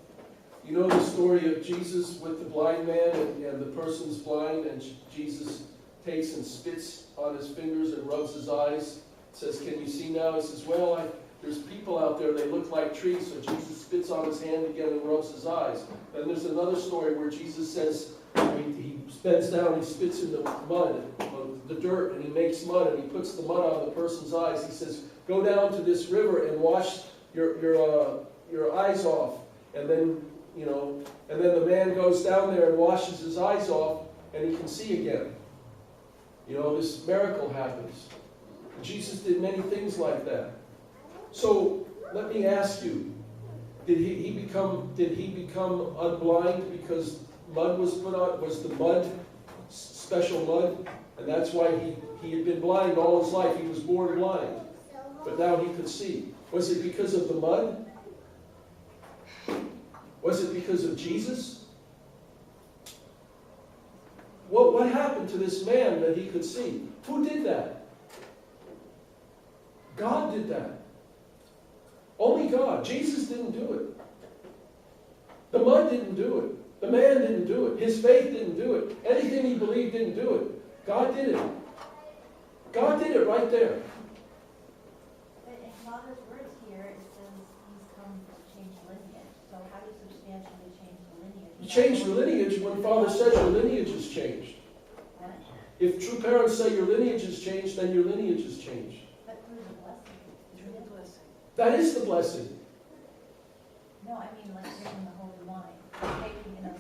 you know the story of Jesus with the blind man, and the person's blind, and Jesus takes and spits on his fingers and rubs his eyes. Says, "Can you see now?" He says, "Well, there's people out there, they look like trees." So Jesus spits on his hand again and rubs his eyes. Then there's another story where Jesus says, he bends down, he spits in the mud, the dirt, and he makes mud, and he puts the mud on the person's eyes. He says, "Go down to this river and wash your eyes off." And then, you know, and then the man goes down there and washes his eyes off, and he can see again. You know, this miracle happens. Jesus did many things like that. So let me ask you, did he become unblind because mud was put on? Was the mud special mud? And that's why he had been blind all his life. He was born blind. But now he could see. Was it because of the mud? Was it because of Jesus? What happened to this man that he could see? Who did that? God did that. Only God. Jesus didn't do it. The mud didn't do it. The man didn't do it. His faith didn't do it. Anything he believed didn't do it. God did it. God did it right there. But in Father's words here, it says he's come to change lineage. So how do you substantially change the lineage? You change the lineage when Father says your lineage is changed. If true parents say your lineage is changed, then your lineage is changed. But through the blessing. Through the blessing. That is the blessing. No, I mean like drinking the holy wine, taking in a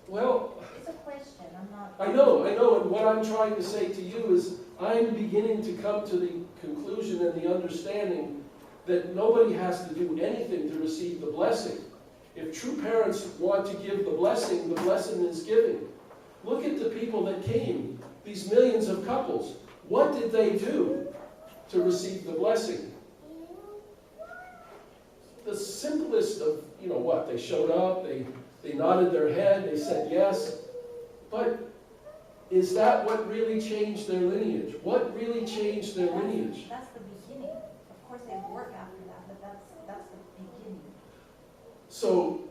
Well, It's a question, I'm not. I know, and what I'm trying to say to you is I'm beginning to come to the conclusion and the understanding that nobody has to do anything to receive the blessing. If true parents want to give the blessing is giving. Look at the people that came, these millions of couples. What did they do to receive the blessing? The simplest of, you know what, they showed up, they nodded their head, they said yes. But is that what really changed their lineage? What really changed their lineage? That's the beginning. Of course, they work after that, but that's the beginning. So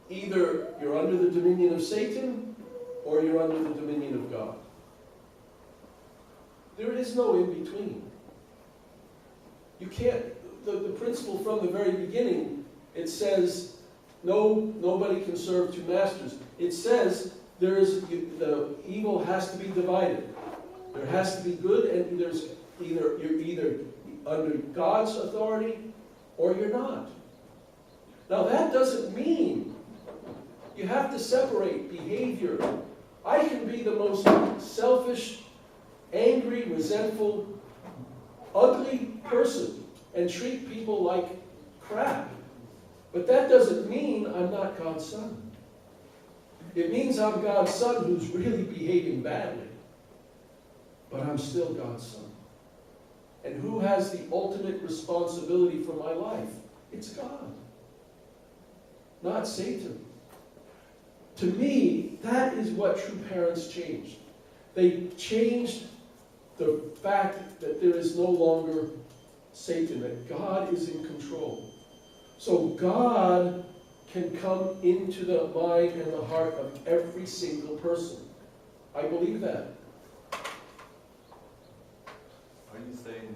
either you're under the dominion of Satan or you're under the dominion of God. There is no in between. You can't, the principle from the very beginning, it says nobody can serve two masters. It says the evil has to be divided. There has to be good, and you're either under God's authority or you're not. Now that doesn't mean you have to separate behavior. I can be the most selfish, angry, resentful, ugly person and treat people like crap. But that doesn't mean I'm not God's son. It means I'm God's son who's really behaving badly. But I'm still God's son. And who has the ultimate responsibility for my life? It's God, not Satan. To me, that is what true parents changed. They changed the fact that there is no longer Satan, that God is in control. So God can come into the mind and the heart of every single person. I believe that. Are you saying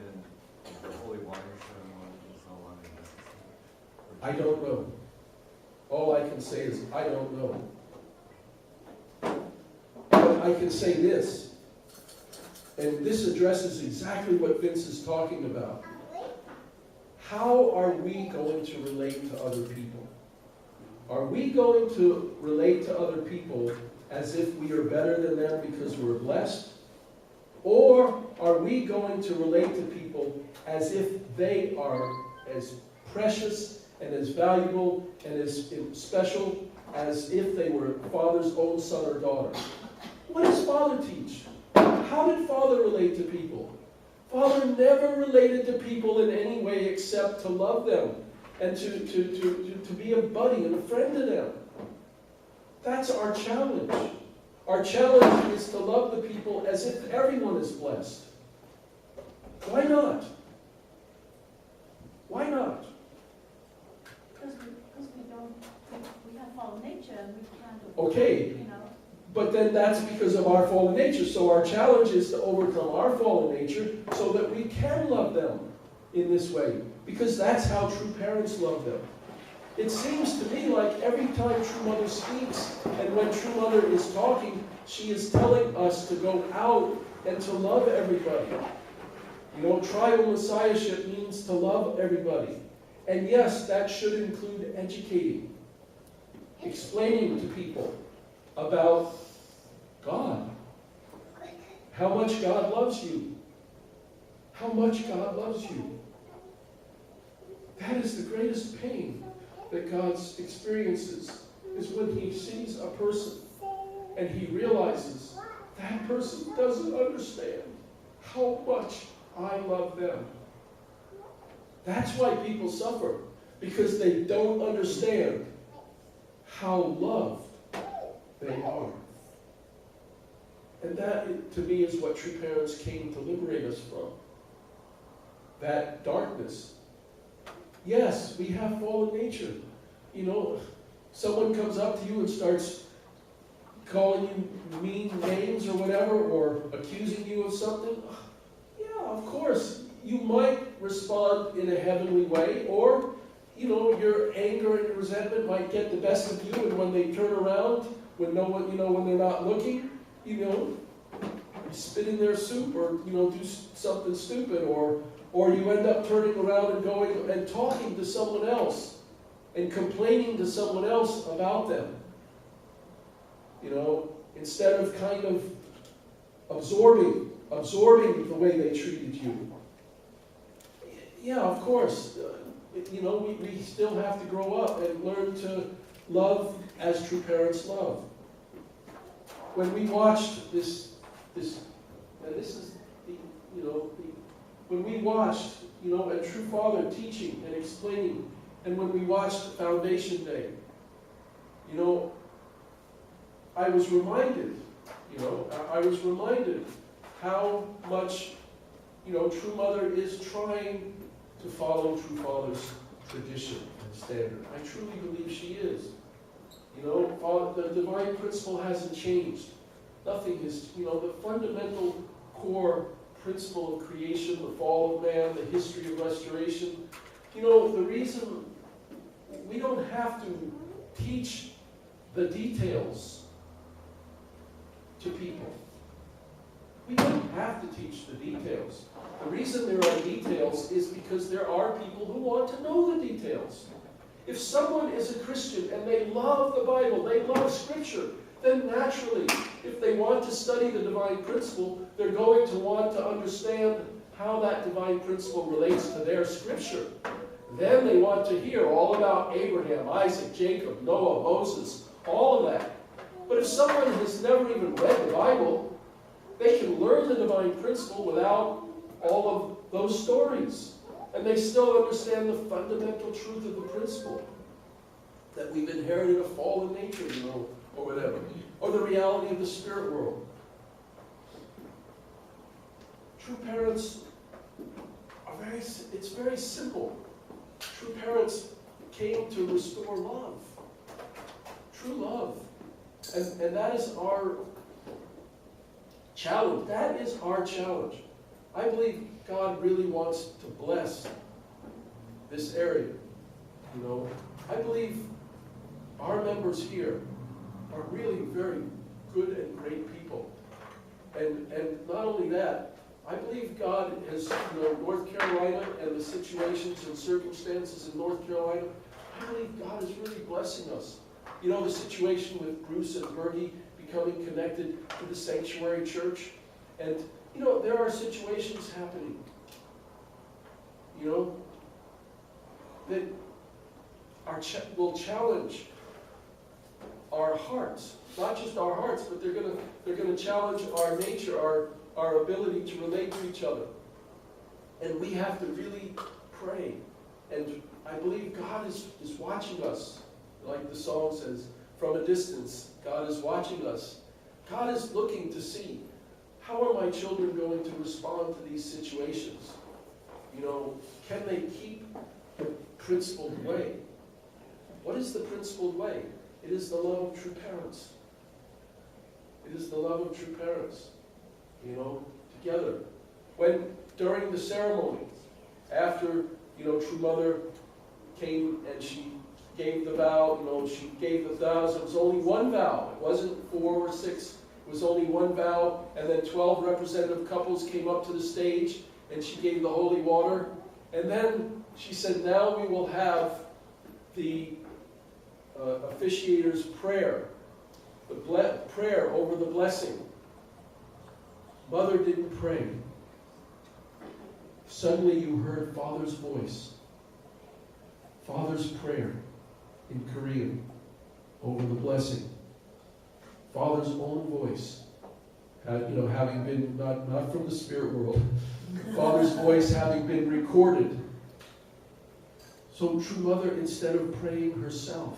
that the holy water ceremony is no longer necessary? I don't know. All I can say is I don't know. I can say this, and this addresses exactly what Vince is talking about. How are we going to relate to other people? Are we going to relate to other people as if we are better than them because we're blessed? Or are we going to relate to people as if they are as precious and as valuable and as special as if they were Father's own son or daughter? What does Father teach? How did Father relate to people? Father never related to people in any way except to love them and to be a buddy and a friend to them. That's our challenge. Our challenge is to love the people as if everyone is blessed. Why not? Why not? Because we don't, we have fallen nature and we can't, Okay, you know. but then that's because of our fallen nature. So our challenge is to overcome our fallen nature so that we can love them in this way. Because that's how true parents love them. It seems to me like every time True Mother speaks, and when True Mother is talking, she is telling us to go out and to love everybody. You know, tribal messiahship means to love everybody. And yes, that should include educating, explaining to people about God. How much God loves you. How much God loves you. That is the greatest pain that God experiences, is when he sees a person and he realizes that person doesn't understand how much I love them. That's why people suffer, because they don't understand how loved they are. And that, to me, is what true parents came to liberate us from. That darkness. Yes, we have fallen nature. You know, someone comes up to you and starts calling you mean names or whatever, or accusing you of something. Yeah, of course, you might respond in a heavenly way, or, you know, your anger and resentment might get the best of you, and when they turn around, when no one, you know, when they're not looking, you know, you spit in their soup, or, you know, do something stupid, or you end up turning around and going and talking to someone else and complaining to someone else about them. You know, instead of kind of absorbing the way they treated you. Yeah, of course, you know, we still have to grow up and learn to love as true parents love. When we watched this is the, you know, when we watched, you know, a true father teaching and explaining, and when we watched Foundation Day, you know, I was reminded how much, you know, True Mother is trying to follow True Father's tradition and standard. I truly believe she is. You know, the divine principle hasn't changed. Nothing is, you know, the fundamental core principle of creation, the fall of man, the history of restoration. You know, the reason we don't have to teach the details to people. We don't have to teach the details. The reason there are details is because there are people who want to know the details. If someone is a Christian and they love the Bible, they love Scripture, then naturally, if they want to study the divine principle, they're going to want to understand how that divine principle relates to their Scripture. Then they want to hear all about Abraham, Isaac, Jacob, Noah, Moses, all of that. But if someone has never even read the Bible, they can learn the divine principle without all of those stories. And they still understand the fundamental truth of the principle. That we've inherited a fallen nature, you know, or whatever. Or the reality of the spirit world. True parents are it's very simple. True parents came to restore love. True love. And that is our challenge. That is our challenge. I believe God really wants to bless this area. You know, I believe our members here are really very good and great people. And not only that, I believe God has, North Carolina and the situations and circumstances in North Carolina, I believe God is really blessing us. The situation with Bruce and Bergie becoming connected to the Sanctuary Church. And, there are situations happening, that will challenge our hearts. Not just our hearts, but they're gonna challenge our nature, our ability to relate to each other. And we have to really pray. And I believe God is watching us. Like the song says, from a distance, God is watching us. God is looking to see, how are my children going to respond to these situations? Can they keep the principled way? What is the principled way? It is the love of true parents. It is the love of true parents, together. During the ceremony, after, True Mother came and she gave the vow, she gave the vows. It was only one vow. It wasn't 4 or 6. It was only one vow. And then 12 representative couples came up to the stage and she gave the holy water. And then she said, now we will have the officiator's prayer, the prayer over the blessing. Mother didn't pray. Suddenly you heard Father's voice, Father's prayer in Korean over the blessing. Father's own voice, having been not from the spirit world, Father's voice having been recorded. So True Mother, instead of praying herself,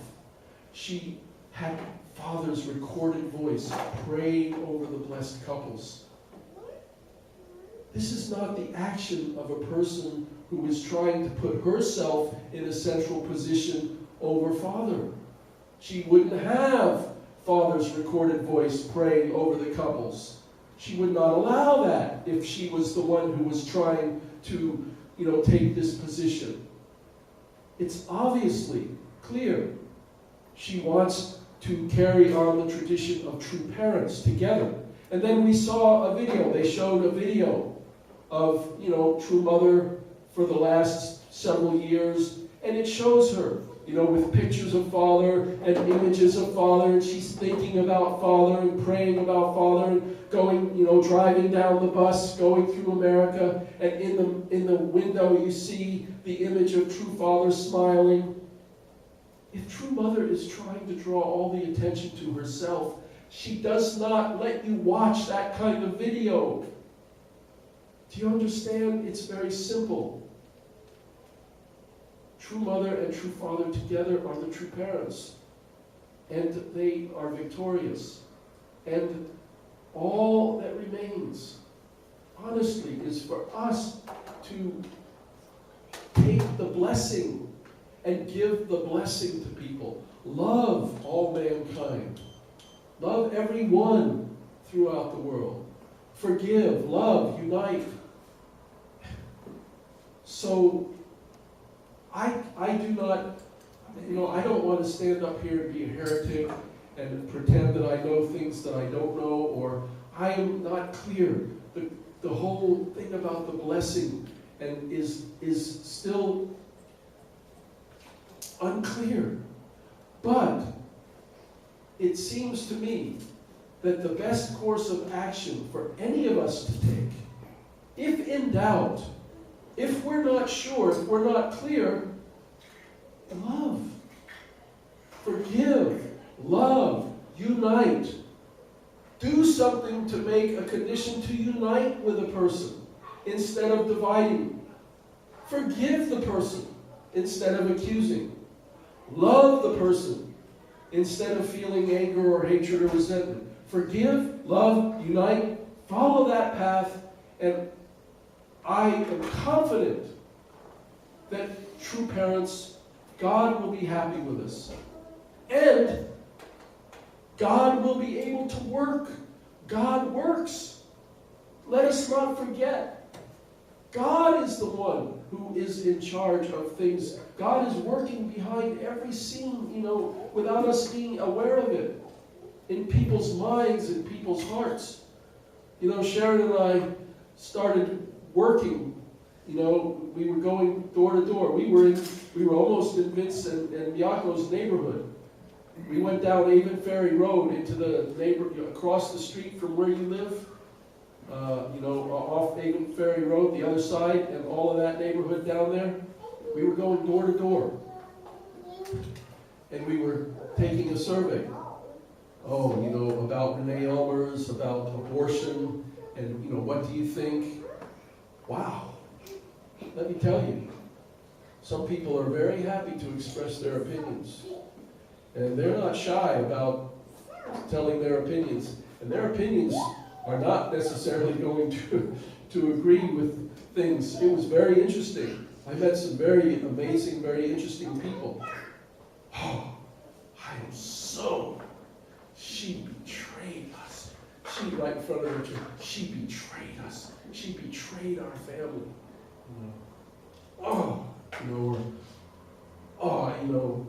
she had Father's recorded voice praying over the blessed couples. This is not the action of a person who is trying to put herself in a central position over Father. She wouldn't have Father's recorded voice praying over the couples. She would not allow that if she was the one who was trying to, take this position. It's obviously clear. She wants to carry on the tradition of true parents together. And then we saw a video. They showed a video of, True Mother for the last several years. And it shows her, with pictures of Father and images of Father. And she's thinking about Father and praying about Father and going, driving down the bus, going through America. And in the window you see the image of True Father smiling. If True Mother is trying to draw all the attention to herself, she does not let you watch that kind of video. Do you understand? It's very simple. True Mother and True Father together are the true parents. And they are victorious. And all that remains, honestly, is for us to take the blessing and give the blessing to people. Love all mankind. Love everyone throughout the world. Forgive, love, unite. So, I do not, I don't want to stand up here and be a heretic and pretend that I know things that I don't know, or I am not clear. The whole thing about the blessing and is still unclear. But it seems to me that the best course of action for any of us to take, if in doubt, if we're not sure, if we're not clear, love, forgive, love, unite. Do something to make a condition to unite with a person instead of dividing. Forgive the person instead of accusing. Love the person instead of feeling anger or hatred or resentment. Forgive, love, unite, follow that path, and I am confident that true parents, God will be happy with us. And God will be able to work. God works. Let us not forget. God is the one who is in charge of things. God is working behind every scene, without us being aware of it. in people's minds and people's hearts. You know, Sharon and I started working. You know, we were going door to door. We were almost in Vince and Yako's neighborhood. We went down Avon Ferry Road into the across the street from where you live. You know, off Avon Ferry Road, the other side, and all of that neighborhood down there. We were going door to door. And we were taking a survey. Oh, you know, about Renee Elmers, about abortion, and, you know, what do you think? Wow. Let me tell you, some people are very happy to express their opinions. And they're not shy about telling their opinions. And their opinions are not necessarily going to agree with things. It was very interesting. I met some very amazing, very interesting people. Oh, I am so... She betrayed us. She, right in front of her church, she betrayed us. She betrayed our family. Oh, you know, oh, you know,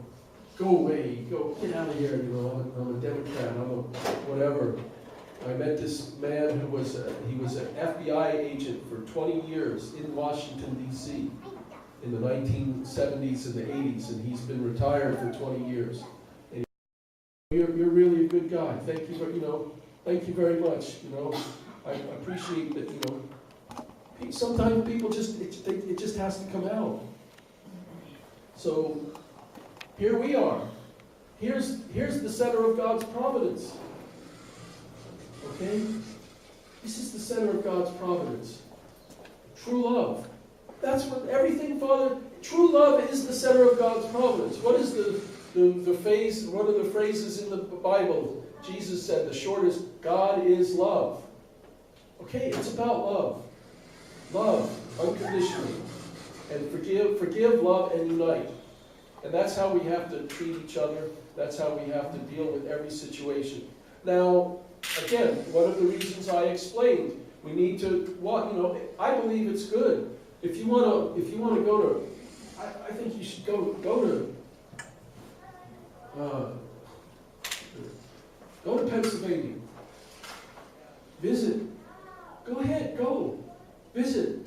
go away, get out of here, you know, I'm a Democrat, I'm a whatever. I met this man who was, he was an FBI agent for 20 years in Washington, D.C. in the 1970s and the 80s, and he's been retired for 20 years. And you're really a good guy. Thank you, you know, thank you very much, you know. I appreciate that, you know. Sometimes people just, it just has to come out. So, here we are. Here's the center of God's providence. Okay? This is the center of God's providence. True love. That's what everything, Father, true love is the center of God's providence. What is the phase, one of the phrases in the Bible? Jesus said, the shortest, God is love. Okay, it's about love. Love, unconditionally. And forgive, love, and unite. And that's how we have to treat each other. That's how we have to deal with every situation. Now, again, one of the reasons I explained, we need to, you know, I believe it's good. If you want to go to, I think you should go to Pennsylvania. Visit. Go ahead, go. Visit.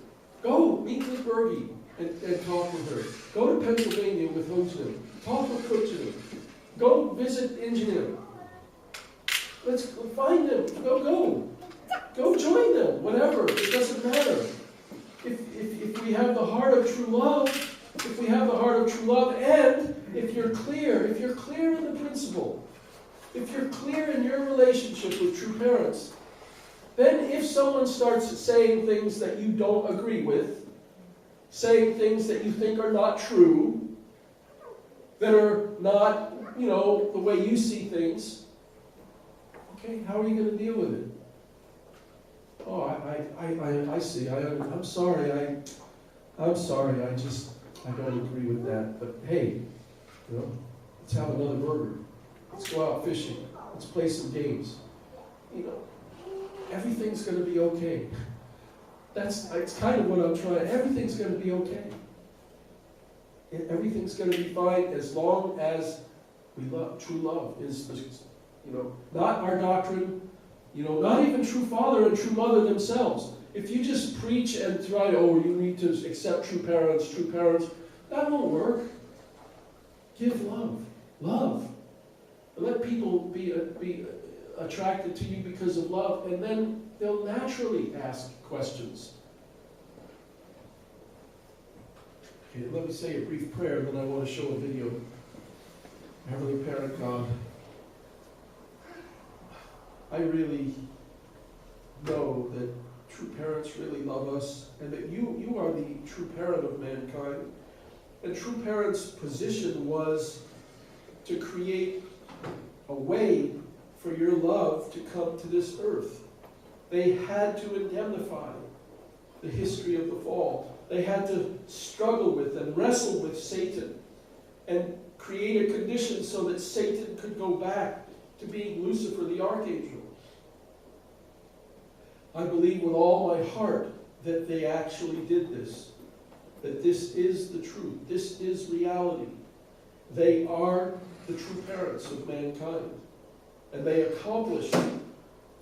Go meet with Bergie and talk with her. Go to Pennsylvania with Hoagland. Talk with Kutcher. Go visit Engineer. Let's find them. Go join them. Whatever. It doesn't matter. If we have the heart of true love, and if you're clear in the principle, if you're clear in your relationship with true parents, then if someone starts saying things that you don't agree with, saying things that you think are not true, that are not, you know, the way you see things, okay, how are you going to deal with it? Oh, I see. I'm sorry. I'm sorry. I don't agree with that. But hey, you know, let's have another burger. Let's go out fishing. Let's play some games. You know, everything's going to be okay. It's kind of what I'm trying. Everything's going to be okay. Everything's going to be fine as long as we love. True love is, you know, not our doctrine. You know, not even true father and true mother themselves. If you just preach and try, you need to accept true parents, that won't work. Give love. Love. And let people be attracted to you because of love, and then they'll naturally ask questions. Okay, let me say a brief prayer, and then I want to show a video. Heavenly Parent God, I really know that true parents really love us, and that you are the true parent of mankind. And true parents' position was to create a way for your love to come to this earth. They had to indemnify the history of the fall. They had to struggle with and wrestle with Satan and create a condition so that Satan could go back to being Lucifer the archangel. I believe with all my heart that they actually did this, that this is the truth, this is reality. They are the true parents of mankind. and they accomplish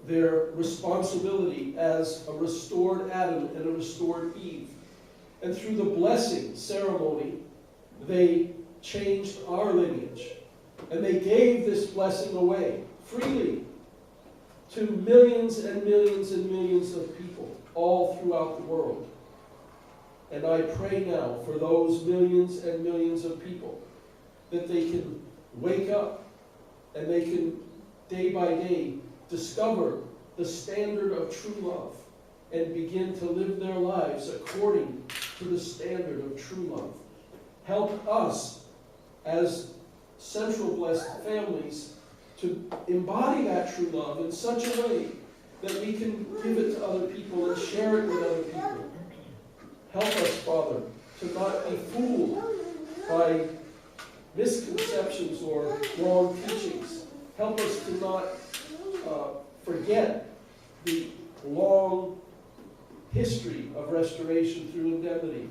their responsibility as a restored Adam and a restored Eve. And through the blessing ceremony, they changed our lineage. And they gave this blessing away freely to millions and millions and millions of people all throughout the world. And I pray now for those millions and millions of people that they can wake up and they can day by day discover the standard of true love and begin to live their lives according to the standard of true love. Help us as Central Blessed families to embody that true love in such a way that we can give it to other people and share it with other people. Help us, Father, to not be fooled by misconceptions or wrong teachings. Help us to not forget the long history of restoration through indemnity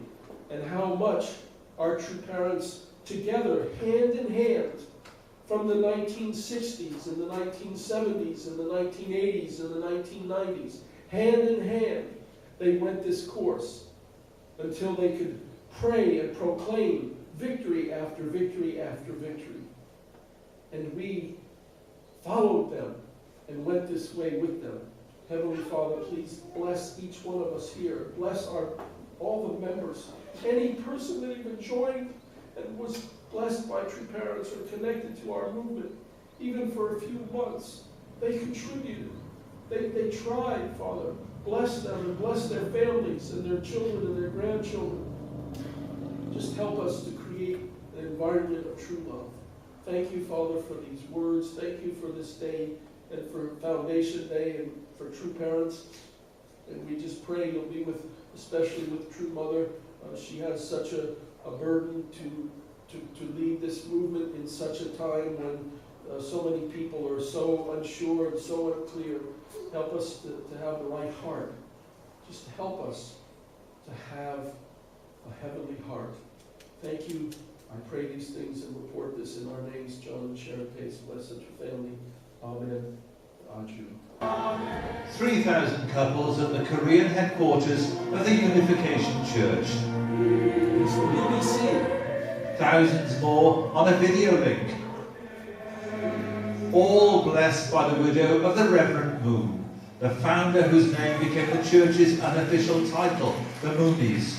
and how much our true parents together, hand in hand, from the 1960s and the 1970s and the 1980s and the 1990s, hand in hand, they went this course until they could pray and proclaim victory after victory after victory. And we followed them and went this way with them. Heavenly Father, please bless each one of us here. Bless all the members. Any person that even joined and was blessed by true parents or connected to our movement, even for a few months, they contributed. They tried, Father. Bless them and bless their families and their children and their grandchildren. Just help us to create an environment of true love. Thank you, Father, for these words. Thank you for this day and for Foundation Day and for true parents. And we just pray you'll be with, especially with True Mother. She has such a burden to lead this movement in such a time when so many people are so unsure and so unclear. Help us to have the right heart. Just help us to have a heavenly heart. Thank you. I pray these things and report this in our names, John and Sharon Case. Bless such a family. Amen. Aju. 3,000 couples at the Korean headquarters of the Unification Church. It's the BBC. Thousands more on a video link. All blessed by the widow of the Reverend Moon, the founder whose name became the church's unofficial title, the Moonies.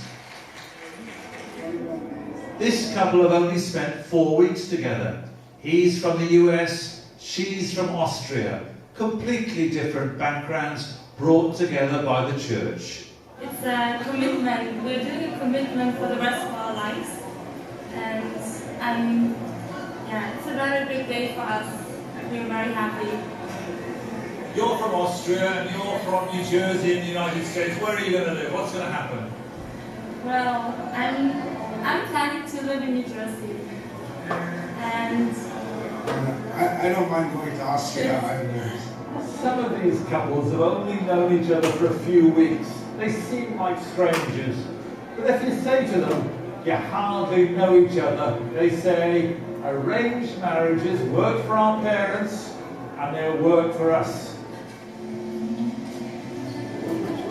This couple have only spent 4 weeks together. He's from the US, she's from Austria. Completely different backgrounds brought together by the church. It's a commitment. We're doing a commitment for the rest of our lives. And yeah, it's a very big day for us. We're very happy. You're from Austria and you're from New Jersey in the United States. Where are you going to live? What's going to happen? Well, I'm planning to live in New Jersey. And I don't mind going to Austria. Some of these couples have only known each other for a few weeks. They seem like strangers. But if you say to them, you hardly know each other, they say, arranged marriages work for our parents and they'll work for us.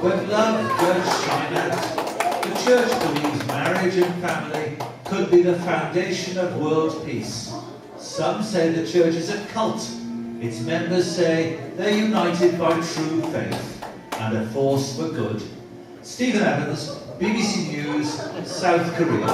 But love does shine out. The church believes marriage and family could be the foundation of world peace. Some say the church is a cult. Its members say they're united by true faith and a force for good. Stephen Evans, BBC News, South Korea.